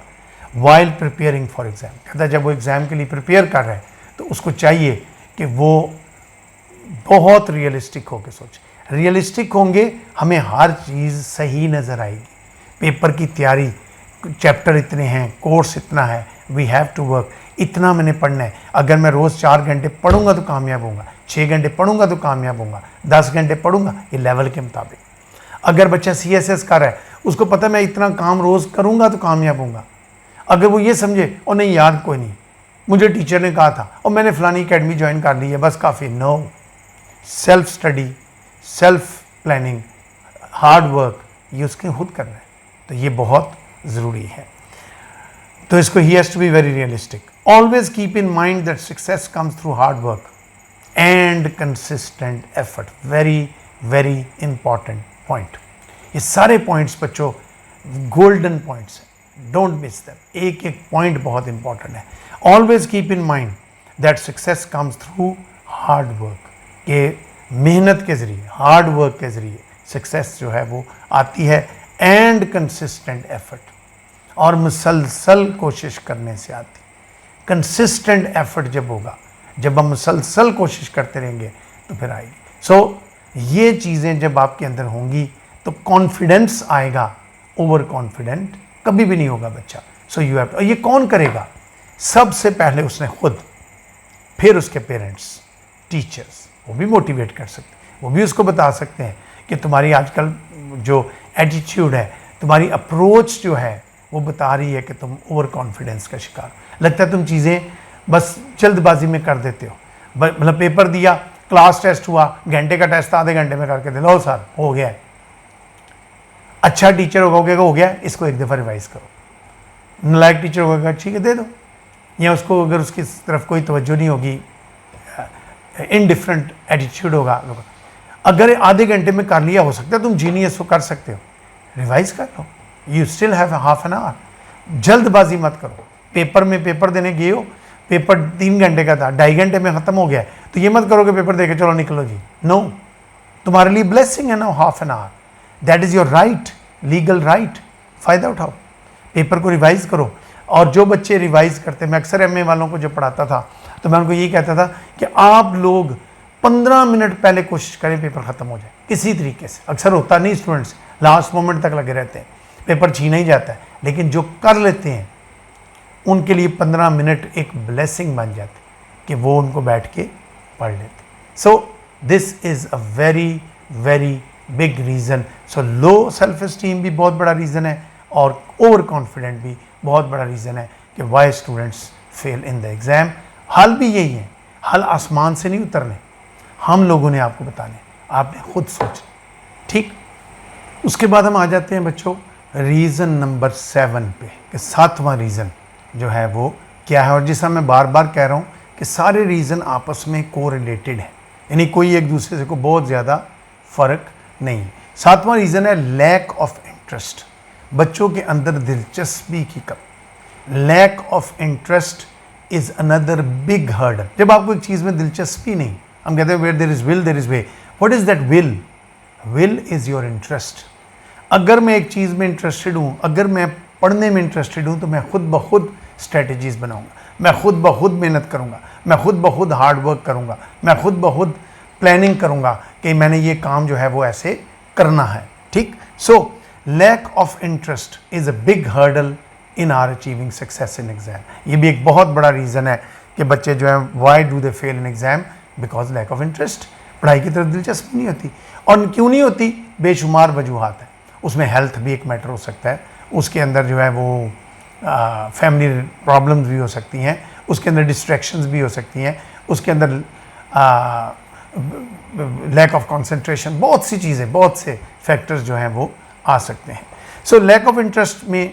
वाइल प्रिपेयरिंग फॉर एग्ज़ाम, कहता है जब वो एग्ज़ाम के लिए प्रिपेयर कर रहा है तो उसको चाहिए कि वो बहुत रियलिस्टिक होकर सोचे। रियलिस्टिक होंगे, हमें हर चीज़ सही नज़र आएगी। पेपर की तैयारी, चैप्टर इतने हैं, कोर्स इतना है, वी हैव टू वर्क, इतना मैंने पढ़ना है। अगर मैं रोज़ 4 घंटे पढ़ूंगा तो कामयाब होऊंगा, 6 घंटे पढ़ूंगा तो कामयाब होऊंगा, 10 घंटे पढ़ूंगा, ये लेवल के मुताबिक। अगर बच्चा CSS कर रहा है, उसको पता है मैं इतना काम रोज़ करूंगा तो कामयाब होऊंगा। अगर वो ये समझे और नहीं यार कोई नहीं, मुझे टीचर ने कहा था और मैंने फ़लानी अकेडमी ज्वाइन कर ली है, बस काफ़ी। No, self study, self planning, hard work, ये उसके खुद करना है, तो ये बहुत ज़रूरी है। तो इसको ही has to be very realistic. Always keep in mind that success comes through hard work and consistent effort. Very very important point. ये सारे पॉइंट्स बच्चों गोल्डन पॉइंट्स हैं, डोंट मिस देम। एक एक पॉइंट बहुत इंपॉर्टेंट है। Always keep in mind that success comes through hard work, के मेहनत के ज़रिए, हार्ड वर्क के ज़रिए सक्सेस जो है वो आती है, एंड कंसिस्टेंट एफर्ट, और मुसलसल कोशिश करने से आती। कंसिस्टेंट एफर्ट जब होगा, जब हम मुसलसल कोशिश करते रहेंगे तो फिर आएगी। सो ये चीज़ें जब आपके अंदर होंगी तो कॉन्फिडेंस आएगा। ओवर कॉन्फिडेंट कभी भी नहीं होगा बच्चा। सो यू हैव, और ये कौन करेगा? सबसे पहले उसने खुद, फिर उसके पेरेंट्स, टीचर्स, वो भी मोटिवेट कर सकते हैं, वो भी उसको बता सकते हैं कि तुम्हारी आजकल जो एटीट्यूड है, तुम्हारी अप्रोच जो है वो बता रही है कि तुम ओवर कॉन्फिडेंस का शिकार, लगता है तुम चीज़ें बस जल्दबाजी में कर देते हो। मतलब पेपर दिया, क्लास टेस्ट हुआ, घंटे का टेस्ट आधे घंटे में करके दे लो सर, हो गया है। अच्छा टीचर होगा हो गया, इसको एक दफ़ा रिवाइज करो। नालायक टीचर होगा ठीक है दे दो, या उसको अगर उसकी तरफ कोई तवज्जो नहीं होगी, इनडिफरेंट एटीट्यूड होगा, अगर आधे घंटे में कर लिया, हो सकता है तुम जीनियस हो, कर सकते हो, रिवाइज कर लो, you still have half an hour. जल्दबाजी मत करो। पेपर में पेपर देने गए हो, पेपर 3 घंटे का था, 2.5 घंटे में ख़त्म हो गया, तो ये मत करो कि पेपर देके चलो निकलो जी। नो, तुम्हारे लिए ब्लेसिंग है ना half an our, that is your right, legal right, फ़ायदा उठाओ, पेपर को रिवाइज करो। और जो बच्चे रिवाइज करते, मैं अक्सर एमए वालों को जब पढ़ाता था तो मैं उनको ये कहता था कि आप लोग 15 मिनट पहले कोशिश करें पेपर ख़त्म हो जाए किसी तरीके से। अक्सर होता नहीं, स्टूडेंट्स लास्ट मोमेंट तक लगे रहते हैं, पेपर छीना ही जाता है, लेकिन जो कर लेते हैं उनके लिए 15 मिनट एक ब्लेसिंग बन जाती कि वो उनको बैठ के पढ़ लेते। So this is a very very big reason. So low self esteem भी बहुत बड़ा रीज़न है और ओवर कॉन्फिडेंट भी बहुत बड़ा रीज़न है कि why students fail in the exam. हल भी यही है, हल आसमान से नहीं उतरने, हम लोगों ने आपको बताने, आपने खुद सोचना, ठीक। उसके बाद हम आ जाते हैं बच्चों रीज़न नंबर 7 पे, कि 7वां रीज़न जो है वो क्या है। और जिसका मैं बार बार कह रहा हूँ कि सारे रीज़न आपस में को रिलेटेड हैं, यानी कोई एक दूसरे से को बहुत ज़्यादा फ़र्क नहीं। 7वां रीज़न है लैक ऑफ इंटरेस्ट, बच्चों के अंदर दिलचस्पी की कमी। Lack of interest is another big hurdle. जब आपको एक चीज़ में दिलचस्पी नहीं, हम कहते हैं where there is will there is way. What is that will? Will is your interest. अगर मैं एक चीज़ में इंटरेस्टेड हूँ, अगर मैं पढ़ने में इंटरेस्टेड हूँ, तो मैं खुद ब खुद स्ट्रेटजीज़ बनाऊँगा, मैं खुद ब खुद मेहनत करूँगा, मैं खुद ब खुद हार्ड वर्क करूँगा, मैं खुद ब खुद प्लानिंग करूँगा कि मैंने ये काम जो है वो ऐसे करना है, ठीक। So lack of interest is a big hurdle in our achieving success in exam. ये भी एक बहुत बड़ा रीज़न है कि बच्चे जो है why do they fail in exam, because lack of interest, पढ़ाई की तरफ दिलचस्पी नहीं होती। और क्यों नहीं होती? बेशुमार वजूहात है। उसमें हेल्थ भी एक मैटर हो सकता है, उसके अंदर जो है वो फैमिली प्रॉब्लम्स भी हो सकती हैं, उसके अंदर डिस्ट्रैक्शंस भी हो सकती हैं, उसके अंदर लैक ऑफ कंसंट्रेशन, बहुत सी चीज़ें, बहुत से फैक्टर्स जो हैं वो आ सकते हैं। सो लैक ऑफ इंटरेस्ट में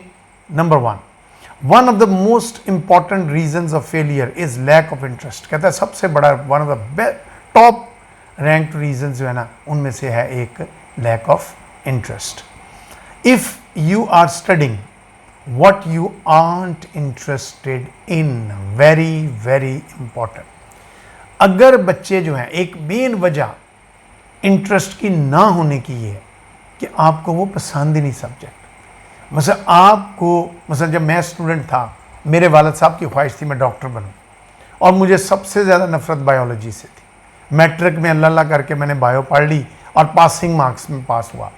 number 1, one of the most important reasons of failure is lack of interest. कहता है सबसे बड़ा, one of the top ranked reasons जो है ना, उनमें से है एक lack of interest. If you are studying what you aren't interested in, very very important। अगर बच्चे जो हैं, एक मेन वजह इंटरेस्ट की ना होने की ये है कि आपको वो पसंद ही नहीं सब्जेक्ट। मतलब आपको, मतलब जब मैं स्टूडेंट था, मेरे वालिद साहब की ख्वाहिश थी मैं डॉक्टर बनूं, और मुझे सबसे ज़्यादा नफ़रत बायोलॉजी से थी। मैट्रिक में अल्लाह अल्लाह करके मैंने बायो पढ़ ली और पासिंग मार्क्स में पास हुआ।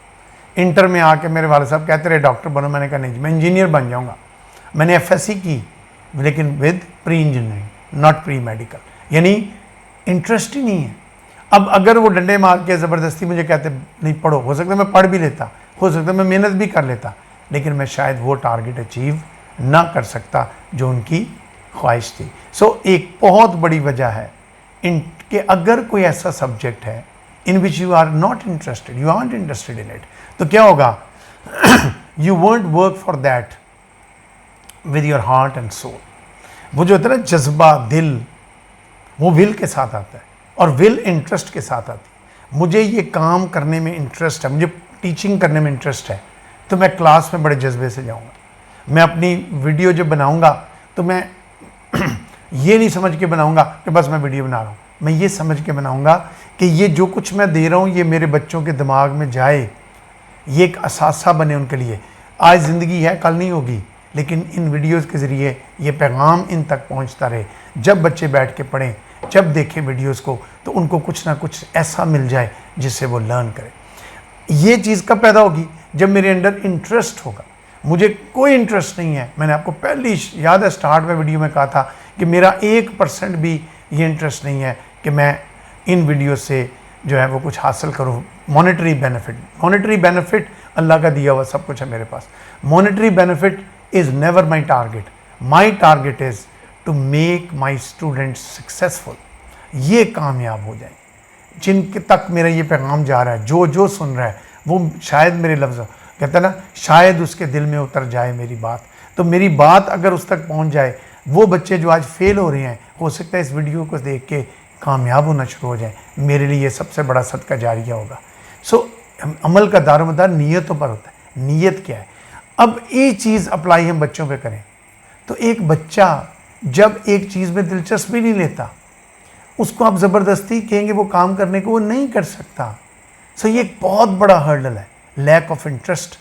इंटर में आके मेरे वाले साहब कहते रहे डॉक्टर बनो, मैंने कहा नहीं, मैं इंजीनियर बन जाऊंगा। मैंने एफएससी की, लेकिन with pre engineering, not pre medical, यानी इंटरेस्ट ही नहीं है। अब अगर वो डंडे मार के ज़बरदस्ती मुझे कहते नहीं पढ़ो, हो सकता है मैं पढ़ भी लेता, हो सकता है मैं मेहनत भी कर लेता, लेकिन मैं शायद वो टारगेट अचीव ना कर सकता जो उनकी ख्वाहिश थी। सो एक बहुत बड़ी वजह है कि अगर कोई ऐसा सब्जेक्ट है in which you are not interested, you aren't interested in it, तो क्या होगा? You won't work for that with your heart and soul. वो जो होता है ना जज्बा, दिल, वो विल के साथ आता है, और विल इंटरेस्ट के साथ आती है। मुझे ये काम करने में इंटरेस्ट है, मुझे टीचिंग करने में इंटरेस्ट है, तो मैं क्लास में बड़े जज्बे से जाऊँगा। मैं अपनी वीडियो जब बनाऊँगा तो मैं ये नहीं समझ के बनाऊँगा कि बस मैं वीडियो बना रहा हूँ, मैं ये समझ के बनाऊँगा कि ये जो कुछ मैं दे रहा हूँ ये मेरे बच्चों के दिमाग में जाए, ये एक असासा बने उनके लिए। आज ज़िंदगी है, कल नहीं होगी, लेकिन इन वीडियोस के ज़रिए ये पैगाम इन तक पहुंचता रहे। जब बच्चे बैठ के पढ़ें, जब देखें वीडियोस को, तो उनको कुछ ना कुछ ऐसा मिल जाए जिससे वो लर्न करें। ये चीज़ कब पैदा होगी? जब मेरे अंदर इंटरेस्ट होगा। मुझे कोई इंटरेस्ट नहीं है, मैंने आपको पहली याद है स्टार्ट में वीडियो में कहा था कि मेरा 1% भी ये इंटरेस्ट नहीं है कि मैं इन वीडियो से जो है वो कुछ हासिल करूँ। मॉनेटरी बेनिफिट अल्लाह का दिया हुआ सब कुछ है मेरे पास। Monetary benefit is never my target. My target is to make my students successful, ये कामयाब हो जाए, जिनके तक मेरा ये पैगाम जा रहा है, जो सुन रहा है वो शायद मेरे लफ्ज़, कहते हैं ना, शायद उसके दिल में उतर जाए मेरी बात। तो मेरी बात अगर उस तक पहुंच जाए, वो बच्चे जो आज फेल हो रहे हैं, हो सकता है इस वीडियो को देख के कामयाब होना शुरू हो जाएं, मेरे लिए ये सबसे बड़ा सदका जारिया होगा। सो अमल का दारोमदार नीयतों पर होता है। नीयत क्या है? अब ये चीज़ अप्लाई हम बच्चों पे करें तो एक बच्चा जब एक चीज़ में दिलचस्पी नहीं लेता, उसको आप ज़बरदस्ती कहेंगे वो काम करने को, वो नहीं कर सकता। सो ये एक बहुत बड़ा हर्डल है, लैक ऑफ इंटरेस्ट।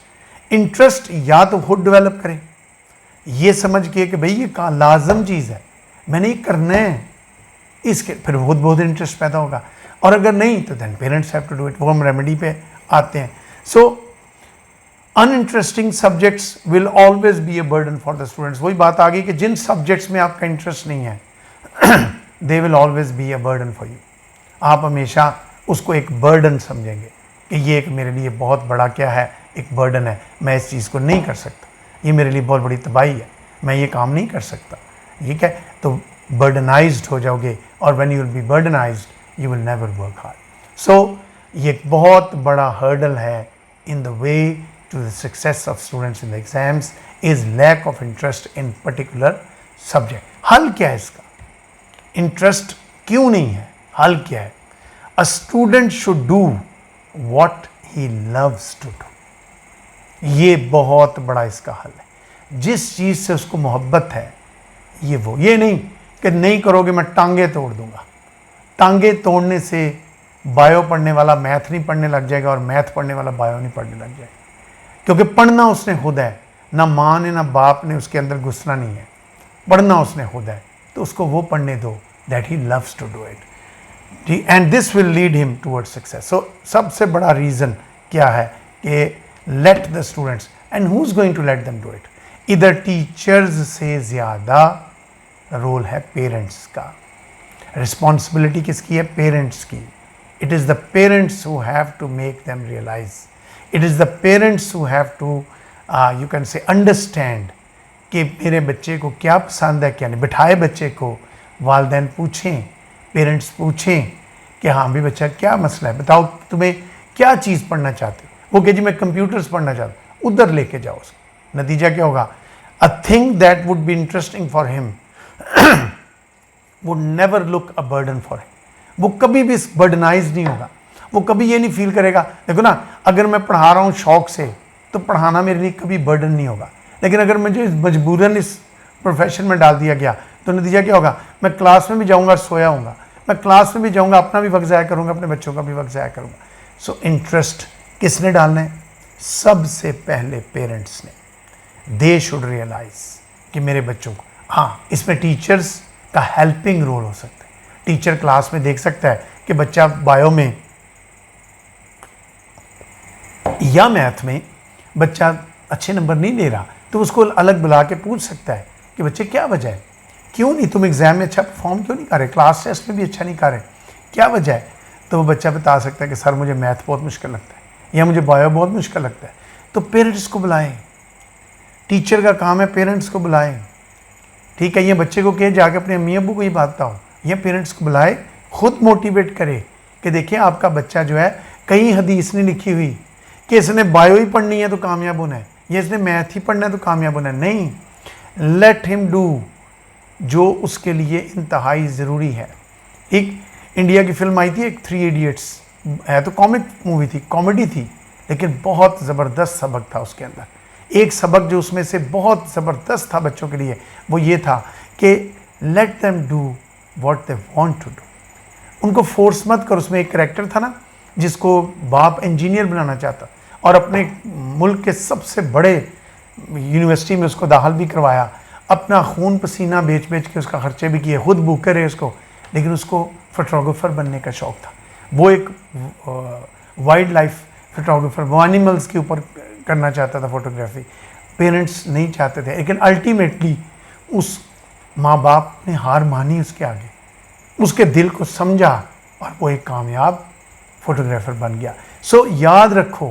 इंटरेस्ट या तो खुद डेवलप करें, ये समझ के कि भाई ये का लाजम चीज़ है, मैंने ये करना है, इसके फिर बहुत इंटरेस्ट पैदा होगा। और अगर नहीं तो then parents have to do it. वो हम रेमेडी पे आते हैं। So uninteresting subjects will always be a burden for the students. वही बात आ गई कि जिन सब्जेक्ट्स में आपका इंटरेस्ट नहीं है they will always be a burden for you. आप हमेशा उसको एक बर्डन समझेंगे कि ये एक मेरे लिए बहुत बड़ा क्या है, एक बर्डन है, मैं इस चीज़ को नहीं कर सकता, ये मेरे लिए बहुत बड़ी तबाही है, मैं ये काम नहीं कर सकता। ठीक है, तो बर्डनाइज्ड हो जाओगे और when you will be burdenised you will never work hard. So ये एक बहुत बड़ा हर्डल है in the way to the success of students in the exams is lack of interest in particular subject. हल क्या है इसका? इंटरेस्ट क्यों नहीं है, हल क्या है? A student should do what he loves to do. ये बहुत बड़ा इसका हल है। जिस चीज़ से उसको मोहब्बत है ये नहीं कि नहीं करोगे मैं टांगे तोड़ दूंगा। टांगे तोड़ने से बायो पढ़ने वाला मैथ नहीं पढ़ने लग जाएगा और मैथ पढ़ने वाला बायो नहीं पढ़ने लग जाएगा, क्योंकि पढ़ना उसने खुद है, ना माँ ने ना बाप ने उसके अंदर घुसना नहीं है, पढ़ना उसने खुद है। तो उसको वो पढ़ने दो that he loves to do it, and this will lead him towards success. So सबसे बड़ा रीज़न क्या है कि let the students, and who is going to let them do it? इधर टीचर्स से ज़्यादा रोल है पेरेंट्स का। रिस्पॉन्सिबिलिटी किसकी है? पेरेंट्स की। It is the parents who have to make them realise, it is the parents who have to you can say understand कि मेरे बच्चे को क्या पसंद है क्या नहीं। बिठाए बच्चे को, वालिदैन पूछें, पेरेंट्स पूछें कि हाँ भी बच्चा क्या मसला है, बताओ तुम्हें क्या चीज़ पढ़ना चाहते हो। वो कहे जी मैं कंप्यूटर्स पढ़ना चाहता हूँ, उधर लेके जाओ उसको। नतीजा क्या होगा? A thing that would be interesting for him would never look a burden for him. वो कभी भी बर्डनाइज नहीं होगा, वो कभी ये नहीं फील करेगा। देखो ना, अगर मैं पढ़ा रहा हूँ शौक से तो पढ़ाना मेरे लिए कभी बर्डन नहीं होगा, लेकिन अगर मुझे मजबूरन इस प्रोफेशन में डाल दिया गया तो नतीजा क्या होगा? मैं क्लास में भी जाऊँगा सोया हूँगा, मैं क्लास में भी जाऊँगा अपना भी वक्त ज़ाया करूँगा, अपने बच्चों का भी वक्त ज़ाया करूँगा। सो इंटरेस्ट किसने डालना है? सबसे पहले पेरेंट्स ने। दे शुड रियलाइज कि मेरे बच्चों को, हाँ इसमें टीचर्स का हेल्पिंग रोल हो सकता है। टीचर क्लास में देख सकता है कि बच्चा बायो में या मैथ में बच्चा अच्छे नंबर नहीं ले रहा, तो उसको अलग बुला के पूछ सकता है कि बच्चे क्या वजह है, क्यों नहीं तुम एग्ज़ाम में अच्छा परफॉर्म क्यों नहीं कर रहे, क्लास टेस्ट में भी अच्छा नहीं कर रहे, क्या वजह है? तो वो बच्चा बता सकता है कि सर मुझे मैथ बहुत मुश्किल लगता है या मुझे बायो बहुत मुश्किल लगता है। तो पेरेंट्स को बुलाएं, टीचर का काम है पेरेंट्स को बुलाएं। ठीक है, ये बच्चे को कहे जाके अपने अम्मी अब्बू को ही बात बताओ, ये पेरेंट्स को बुलाए, खुद मोटिवेट करे कि देखिए आपका बच्चा जो है, कहीं हदीस नहीं लिखी हुई कि इसने बायो ही पढ़नी है तो कामयाब होना है, या इसने मैथ ही पढ़ना है तो कामयाब होना है। नहीं, लेट हिम डू जो उसके लिए इंतहाई ज़रूरी है। एक इंडिया की फिल्म आई थी एक 3 इडियट्स, है तो कॉमिक मूवी थी, कॉमेडी थी, लेकिन बहुत ज़बरदस्त सबक था उसके अंदर। एक सबक जो उसमें से बहुत ज़बरदस्त था बच्चों के लिए, वो ये था कि let them do what they want to do. उनको फोर्स मत कर। उसमें एक करैक्टर था ना जिसको बाप इंजीनियर बनाना चाहता और अपने मुल्क के सबसे बड़े यूनिवर्सिटी में उसको दाखिल भी करवाया, अपना खून पसीना बेच बेच के उसका खर्चे भी किए, खुद भूखे रहे उसको, लेकिन उसको फोटोग्राफर बनने का शौक़ था। वो एक वाइल्ड लाइफ फोटोग्राफर, वो एनिमल्स के ऊपर करना चाहता था फोटोग्राफी। पेरेंट्स नहीं चाहते थे, लेकिन अल्टीमेटली उस माँ बाप ने हार मानी उसके आगे, उसके दिल को समझा और वो एक कामयाब फोटोग्राफर बन गया। सो याद रखो,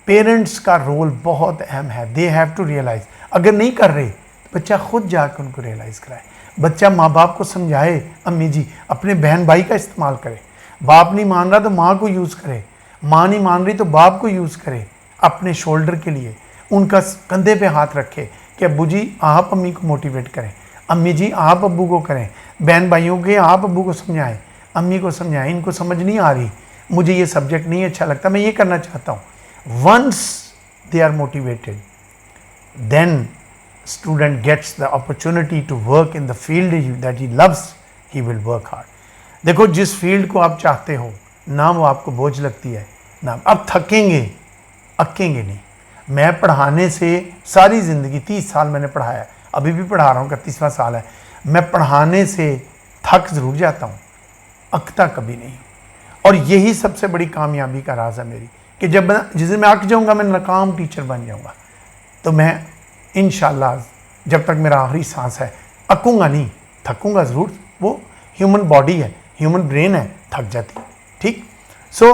पेरेंट्स का रोल बहुत अहम है। They have to realise. अगर नहीं कर रहे तो बच्चा खुद जाकर उनको रियलाइज़ कराए। बच्चा माँ बाप को समझाए, अम्मी जी अपने बहन भाई का इस्तेमाल करे, बाप नहीं मान रहा तो माँ को यूज़ करे, माँ नहीं मान रही तो बाप को यूज़ करे अपने शोल्डर के लिए, उनका कंधे पे हाथ रखे कि अब्बू जी आप अम्मी को मोटिवेट करें, अम्मी जी आप अब्बू को करें, बहन भाइयों के आप अब्बू को समझाएं अम्मी को समझाएं, इनको समझ नहीं आ रही, मुझे ये सब्जेक्ट नहीं अच्छा लगता, मैं ये करना चाहता हूँ। Once they are motivated, then student gets the opportunity to work in the field that he loves, he will work hard. देखो, जिस फील्ड को आप चाहते हो ना वो आपको बोझ लगती है ना अब थकेंगे, अकेंगे नहीं। मैं पढ़ाने से सारी ज़िंदगी 30 साल मैंने पढ़ाया, अभी भी पढ़ा रहा हूँ, 31वां साल है। मैं पढ़ाने से थक ज़रूर जाता हूँ, अकता कभी नहीं। और यही सबसे बड़ी कामयाबी का राज है मेरी, कि जब जिस दिन मैं अक जाऊँगा, मैं नाकाम टीचर बन जाऊँगा, तो मैं इंशाल्लाह जब तक मेरा आखिरी सांस है अकूँगा नहीं, थकूँगा ज़रूर। वो ह्यूमन बॉडी है, ह्यूमन ब्रेन है, थक जाती है। ठीक। सो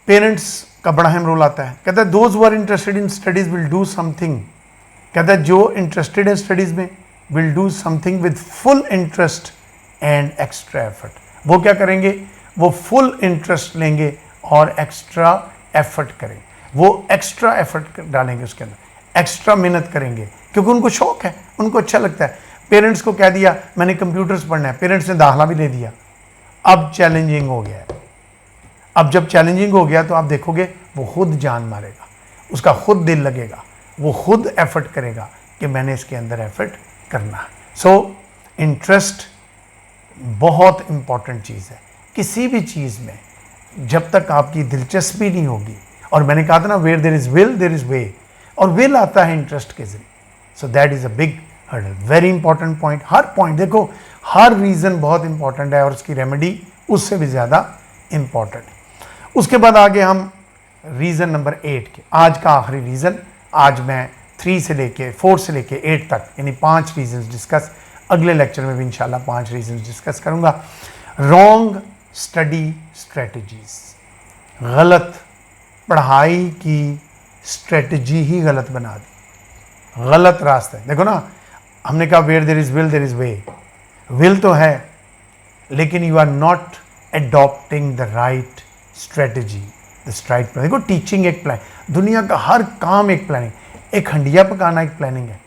पेरेंट्स का बड़ा अहम रोल आता है। कहता है those who are interested in studies will do something, कहता है जो इंटरेस्टेड है स्टडीज़ में will do something with full interest and extra effort. वो क्या करेंगे? वो फुल इंटरेस्ट लेंगे और एक्स्ट्रा एफर्ट करेंगे, वो एक्स्ट्रा एफर्ट डालेंगे उसके अंदर, एक्स्ट्रा मेहनत करेंगे, क्योंकि उनको शौक है, उनको अच्छा लगता है। पेरेंट्स को कह दिया मैंने कंप्यूटर्स पढ़ना है, पेरेंट्स ने दाखला भी ले दिया, अब चैलेंजिंग हो गया है। अब जब चैलेंजिंग हो गया तो आप देखोगे वो खुद जान मारेगा, उसका खुद दिल लगेगा, वो खुद एफर्ट करेगा कि मैंने इसके अंदर एफर्ट करना है। सो इंटरेस्ट बहुत इंपॉर्टेंट चीज़ है किसी भी चीज़ में। जब तक आपकी दिलचस्पी नहीं होगी, और मैंने कहा था ना where there is will there is way, और विल आता है इंटरेस्ट के जरिए। So that is a big hurdle, very important point. हर पॉइंट देखो, हर रीज़न बहुत इंपॉर्टेंट है और उसकी रेमेडी उससे भी ज़्यादा इंपॉर्टेंट है। उसके बाद आगे हम रीज़न नंबर 8 के, आज का आखिरी रीज़न। आज मैं 3 से लेके 4 से लेके 8 तक यानी 5 रीजंस डिस्कस, अगले लेक्चर में भी इंशाल्लाह 5 रीजंस डिस्कस करूँगा। रॉन्ग स्टडी स्ट्रेटजीज, गलत पढ़ाई की स्ट्रेटजी ही गलत बना दी, गलत रास्ता है। देखो ना, हमने कहा where there is will there is way, will तो है लेकिन you are not adopting the right strategy, the right plan. देखो टीचिंग एक प्लान, दुनिया का हर काम एक प्लानिंग, एक हंडिया पकाना एक प्लानिंग है,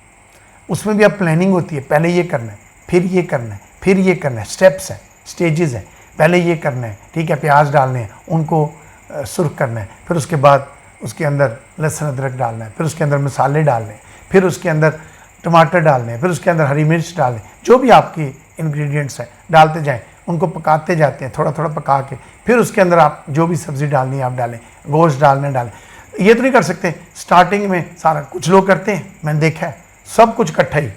उसमें भी अब प्लानिंग होती है। पहले ये करना है, फिर ये करना है, फिर ये करना है, स्टेप्स हैं, स्टेजेस हैं। पहले ये करना है, ठीक है, प्याज डालने हैं, उनको सुर्ख करना है, फिर उसके बाद उसके अंदर लहसुन अदरक डालना है, फिर उसके अंदर मसाले डालने हैं, फिर उसके अंदर टमाटर डालने हैं, फिर उसके अंदर हरी मिर्च डालने, जो भी आपके इंग्रेडिएंट्स हैं डालते जाएं, उनको पकाते जाते हैं, थोड़ा थोड़ा पका के, फिर उसके अंदर आप जो भी सब्ज़ी डालनी है आप डालें, गोश्त डालना डालें। ये तो नहीं कर सकते स्टार्टिंग में सारा, कुछ लोग करते हैं, मैंने देखा है, सब कुछ इकट्ठा ही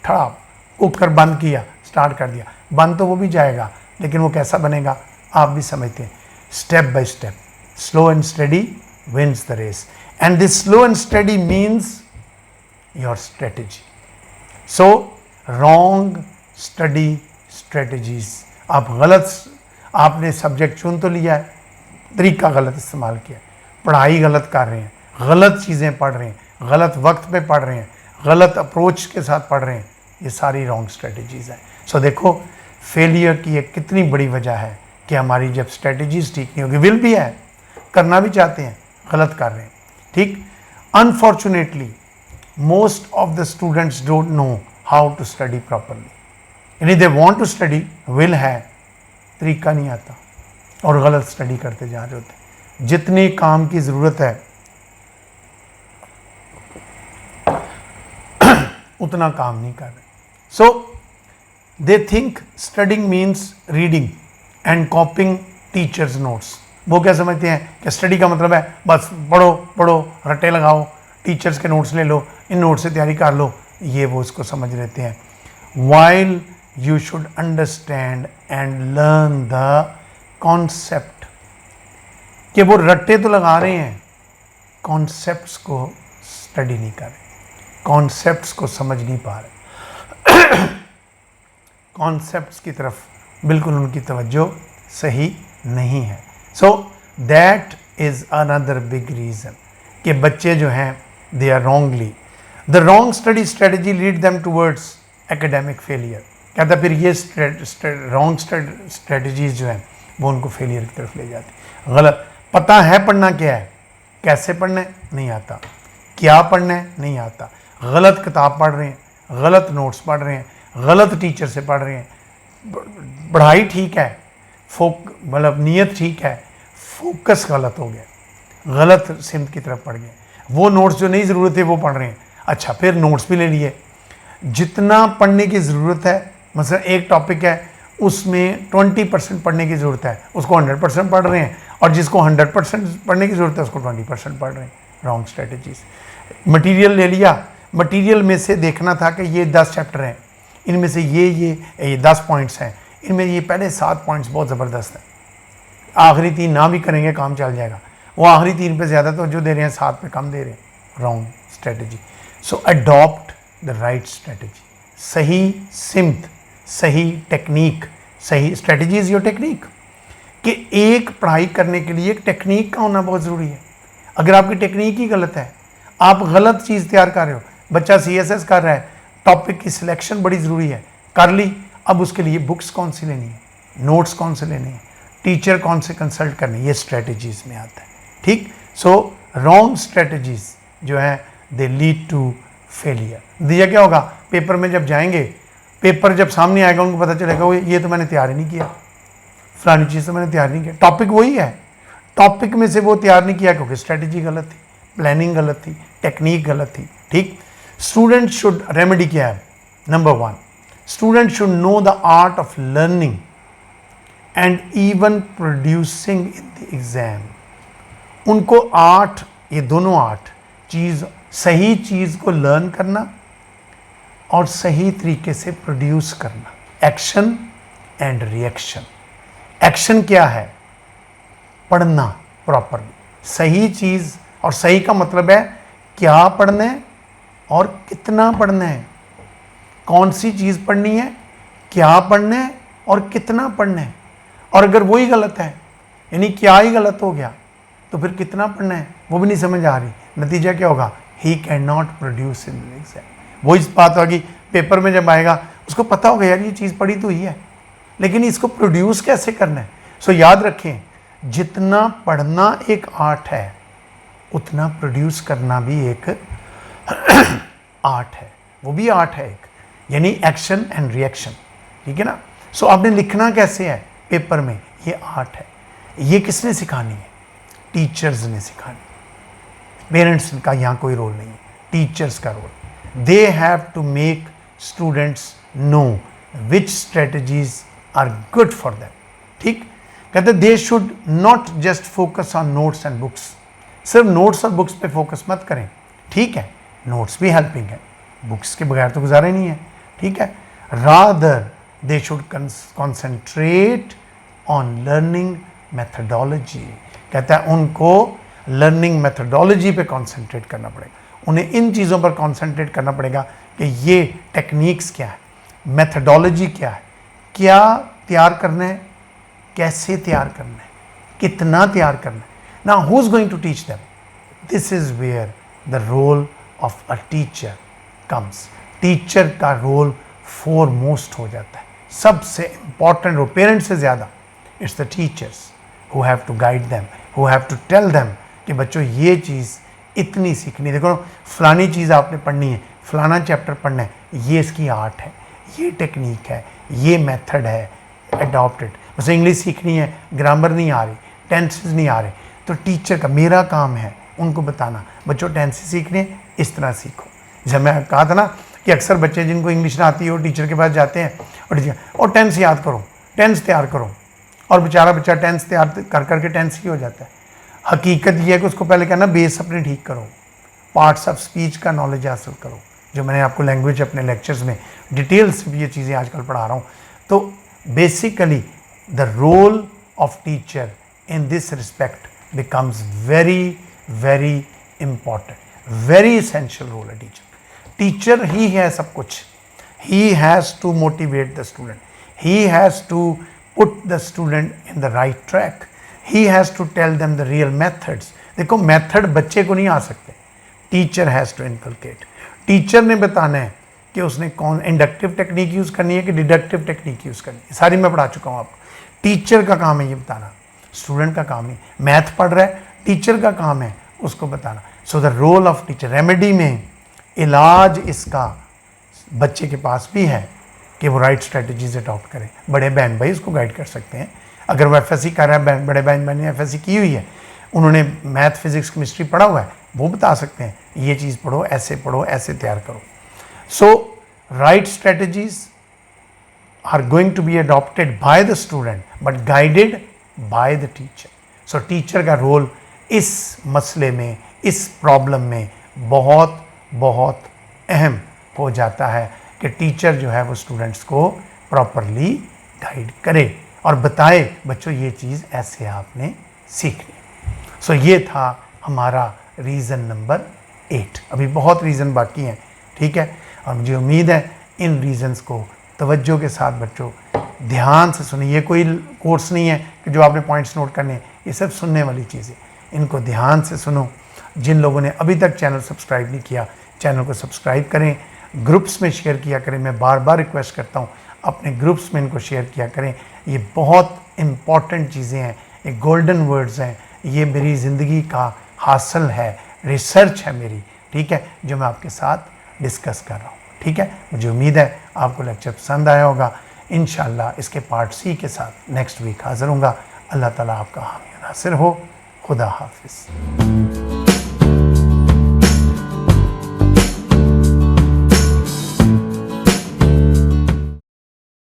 ठड़ाप कुकर बंद किया, स्टार्ट कर दिया, बंद तो वो भी जाएगा लेकिन वो कैसा बनेगा आप भी समझते हैं। Step by step, slow and study wins the race, and this slow and steady means your strategy. So wrong study strategies, आप गलत, आपने सब्जेक्ट चुन तो लिया है, तरीका गलत इस्तेमाल किया, पढ़ाई गलत कर रहे हैं, गलत चीज़ें पढ़ रहे हैं, गलत वक्त पे पढ़ रहे हैं, गलत अप्रोच के साथ पढ़ रहे हैं, ये सारी रॉन्ग स्ट्रेटजीज़ हैं। सो देखो फेलियर की एक कितनी बड़ी वजह है कि हमारी जब स्ट्रेटजीज ठीक नहीं होगी, विल भी है, करना भी चाहते हैं, गलत कर रहे हैं। ठीक। Unfortunately most of the students don't know how to study properly, यानी they want to study, will है, तरीका नहीं आता और गलत स्टडी करते जा रहे होते। जितने काम की ज़रूरत है उतना काम नहीं कर रहे। So they think studying means reading and copying teachers notes. वो क्या समझते हैं कि स्टडी का मतलब है बस पढ़ो पढ़ो, रट्टे लगाओ, टीचर्स के नोट्स ले लो, इन नोट्स से तैयारी कर लो, ये वो उसको समझ लेते हैं। While you should understand and learn the concept, कि वो रट्टे तो लगा रहे हैं, कॉन्सेप्ट्स को स्टडी नहीं कर रहे, कॉन्सेप्ट्स को समझ नहीं पा रहे, कॉन्सेप्ट्स की तरफ बिल्कुल उनकी तवज्जो सही नहीं है। So that is another big reason कि बच्चे जो हैं they are wrongly, the wrong study strategy lead them towards academic failure. कहता फिर ये रॉन्ग स्ट्रेटजीज जो हैं वो उनको फेलियर की तरफ ले जाती। गलत, पता है पढ़ना क्या है, कैसे पढ़ना है नहीं आता, क्या पढ़ना है नहीं आता, गलत किताब पढ़ रहे हैं, गलत नोट्स पढ़ रहे हैं, गलत टीचर से पढ़ रहे हैं, पढ़ाई ठीक है, मतलब नीयत ठीक है, फोकस गलत हो गया, गलत सिमत की तरफ पड़ गए। वो नोट्स जो नहीं ज़रूरत है वो पढ़ रहे हैं। अच्छा, फिर नोट्स भी ले लिए। जितना पढ़ने की ज़रूरत है, मतलब एक टॉपिक है उसमें 20% पढ़ने की ज़रूरत है, उसको 100% पढ़ रहे हैं, और जिसको 100% पढ़ने की ज़रूरत है उसको 20% पढ़ रहे हैं। Wrong strategies. मटेरियल ले लिया, मटेरियल में से देखना था कि ये 10 चैप्टर हैं, इनमें से ये 10 पॉइंट्स हैं, इनमें ये पहले 7 पॉइंट्स बहुत ज़बरदस्त हैं, आखिरी 3 ना भी करेंगे काम चल जाएगा। वो आखिरी 3 पे ज़्यादा तो जो दे रहे हैं 7 पे कम दे रहे हैं। Wrong strategy. So adopt the right strategy. सही सिमत, सही टेक्निक, सही स्ट्रेटजी इज़ योर टेक्निक। कि एक पढ़ाई करने के लिए एक टेक्निक का होना बहुत ज़रूरी है। अगर आपकी टेक्निक ही गलत है, आप गलत चीज़ तैयार कर रहे हो। बच्चा CSS कर रहा है, टॉपिक की सिलेक्शन बड़ी ज़रूरी है, कर ली, अब उसके लिए बुक्स कौन सी लेनी है, नोट्स कौन से लेने हैं, टीचर कौन से कंसल्ट करने, ये स्ट्रेटजीज़ में आता है। ठीक। सो रॉन्ग स्ट्रेटजीज़ जो है दे लीड टू फेलियर। दिया क्या होगा, पेपर में जब जाएंगे, पेपर जब सामने आएगा उनको पता चलेगा ये तो मैंने तैयार ही नहीं किया, फलानी चीज़ तो मैंने तैयार नहीं किया। टॉपिक वही है, टॉपिक में से वो तैयार नहीं किया क्योंकि स्ट्रेटजी गलत थी, प्लानिंग गलत थी, टेक्निक गलत थी। ठीक। स्टूडेंट शुड, रेमेडी क्या है, number 1, student should know the art of learning and even producing in the exam. उनको आर्ट, ये दोनों आर्ट चीज़, सही चीज़ को लर्न करना और सही तरीके से प्रोड्यूस करना, एक्शन एंड रिएक्शन। एक्शन क्या है, पढ़ना प्रॉपरली, सही चीज़, और सही का मतलब है क्या पढ़ना है और कितना पढ़ना है, कौन सी चीज़ पढ़नी है, क्या पढ़ना है और कितना पढ़ना है। और अगर वही गलत है, यानी क्या ही गलत हो गया, तो फिर कितना पढ़ना है वो भी नहीं समझ आ रही, नतीजा क्या होगा, he can not produce in exam. वही बात होगी, पेपर में जब आएगा उसको पता होगा यार ये चीज़ पढ़ी तो ही है, लेकिन इसको प्रोड्यूस कैसे करना है। सो याद रखें, जितना पढ़ना एक आर्ट है, उतना प्रोड्यूस करना भी एक आर्ट है, वो भी आर्ट है एक, यानी एक्शन एंड रिएक्शन। ठीक है ना। सो आपने लिखना कैसे है पेपर में, ये आर्ट है। ये किसने सिखानी है, टीचर्स ने सिखानी। पेरेंट्स का यहाँ कोई रोल नहीं है, टीचर्स का role. They have to make students know which strategies are good for them. ठीक। कहते they should not just focus on notes and books. सिर्फ नोट्स और बुक्स पे फोकस मत करें। ठीक है, नोट्स भी हेल्पिंग है, बुक्स के बगैर तो गुजारा नहीं है। ठीक है। Rather they should concentrate on learning methodology. कहता है उनको लर्निंग मेथडोलॉजी पे कॉन्सेंट्रेट करना पड़ेगा, उन्हें इन चीज़ों पर कॉन्सेंट्रेट करना पड़ेगा कि ये टेक्निक्स क्या है, मेथडोलॉजी क्या है, क्या तैयार करना है, कैसे तैयार करना है, कितना तैयार करना है। Now who is going to teach them, this is where the role of a teacher comes. Teacher का रोल फोरमोस्ट हो जाता है, सबसे इंपॉर्टेंट रोल, पेरेंट्स से ज़्यादा। It's the teachers who have to guide them, who have to tell them कि बच्चों ये चीज़ इतनी सीखनी, देखो फलानी चीज़ आपने पढ़नी है, फलाना चैप्टर पढ़ना है, ये इसकी आर्ट है, ये टेक्निक है, ये मेथड है, अडॉप्टेड। बस इंग्लिश सीखनी है, ग्रामर नहीं आ रही, टेंसेस नहीं आ रहे, तो टीचर का, मेरा काम है उनको बताना, बच्चों टेंसेस सीखने इस तरह सीखो। जब मैं कहा था ना कि अक्सर बच्चे जिनको इंग्लिश ना आती है वो टीचर के पास जाते हैं और टेंस याद करो, टेंस तैयार करो, और बेचारा बच्चा टेंस तैयार कर करके टेंस ही हो जाता है। हकीकत यह है कि उसको पहले कहना बेस अपने ठीक करो, पार्ट्स ऑफ स्पीच का नॉलेज हासिल करो, जो मैंने आपको लैंग्वेज अपने लेक्चर्स में डिटेल से भी ये चीज़ें आजकल पढ़ा रहा हूँ। तो basically the role of teacher in this respect becomes very very important, very essential role है टीचर। टीचर ही है सब कुछ, he has to motivate the student, he has to put the student in the right track, he has to tell them the real methods। देखो method बच्चे को नहीं आ सकते, teacher has to inculcate. Teacher ने बताना है कि उसने कौन इंडक्टिव टेक्निक यूज़ करनी है कि डिडक्टिव टेक्निक यूज़ करनी है, सारी मैं पढ़ा चुका हूँ आपको। टीचर का काम है ये बताना, स्टूडेंट का काम नहीं। मैथ पढ़ रहा है, टीचर का काम है उसको बताना। So the role of teacher, remedy में इलाज इसका बच्चे के पास भी है, कि वो राइट स्ट्रेटजीज अडॉप्ट करें। बड़े बहन भाई उसको गाइड कर सकते हैं। अगर वो एफएससी कर रहा है, बड़े बहन भाई ने एफएससी की हुई है, उन्होंने मैथ फिजिक्स केमिस्ट्री पढ़ा हुआ है, वो बता सकते हैं ये चीज़ पढ़ो, ऐसे तैयार करो। So right strategies are going to be adopted by the student but guided by the teacher. So teacher का रोल इस मसले में, इस प्रॉब्लम में बहुत बहुत अहम हो जाता है कि टीचर जो है वो स्टूडेंट्स को प्रॉपरली गाइड करे और बताए बच्चों ये चीज़ ऐसे आपने सीखनी। सो ये था हमारा रीज़न नंबर 8। अभी बहुत रीज़न बाकी हैं, ठीक है, और मुझे उम्मीद है इन रीज़न्स को तवज्जो के साथ बच्चों ध्यान से सुनिए। ये कोई कोर्स नहीं है कि जो आपने पॉइंट्स नोट करने, ये सब सुनने वाली चीज़ें, इनको ध्यान से सुनो। जिन लोगों ने अभी तक चैनल सब्सक्राइब नहीं किया, चैनल को सब्सक्राइब करें, ग्रुप्स में शेयर किया करें। मैं बार बार रिक्वेस्ट करता हूँ अपने ग्रुप्स में इनको शेयर किया करें। ये बहुत इम्पॉर्टेंट चीज़ें हैं, ये गोल्डन वर्ड्स हैं, ये मेरी ज़िंदगी का हासिल है, रिसर्च है मेरी, ठीक है, जो मैं आपके साथ डिस्कस कर रहा हूँ। ठीक है, मुझे उम्मीद है आपको लेक्चर पसंद आया होगा। इंशाल्लाह इसके पार्ट सी के साथ नेक्स्ट वीक हाज़िर होऊंगा। अल्लाह ताला आपका हामी नासिर हो। खुदा हाफिज़।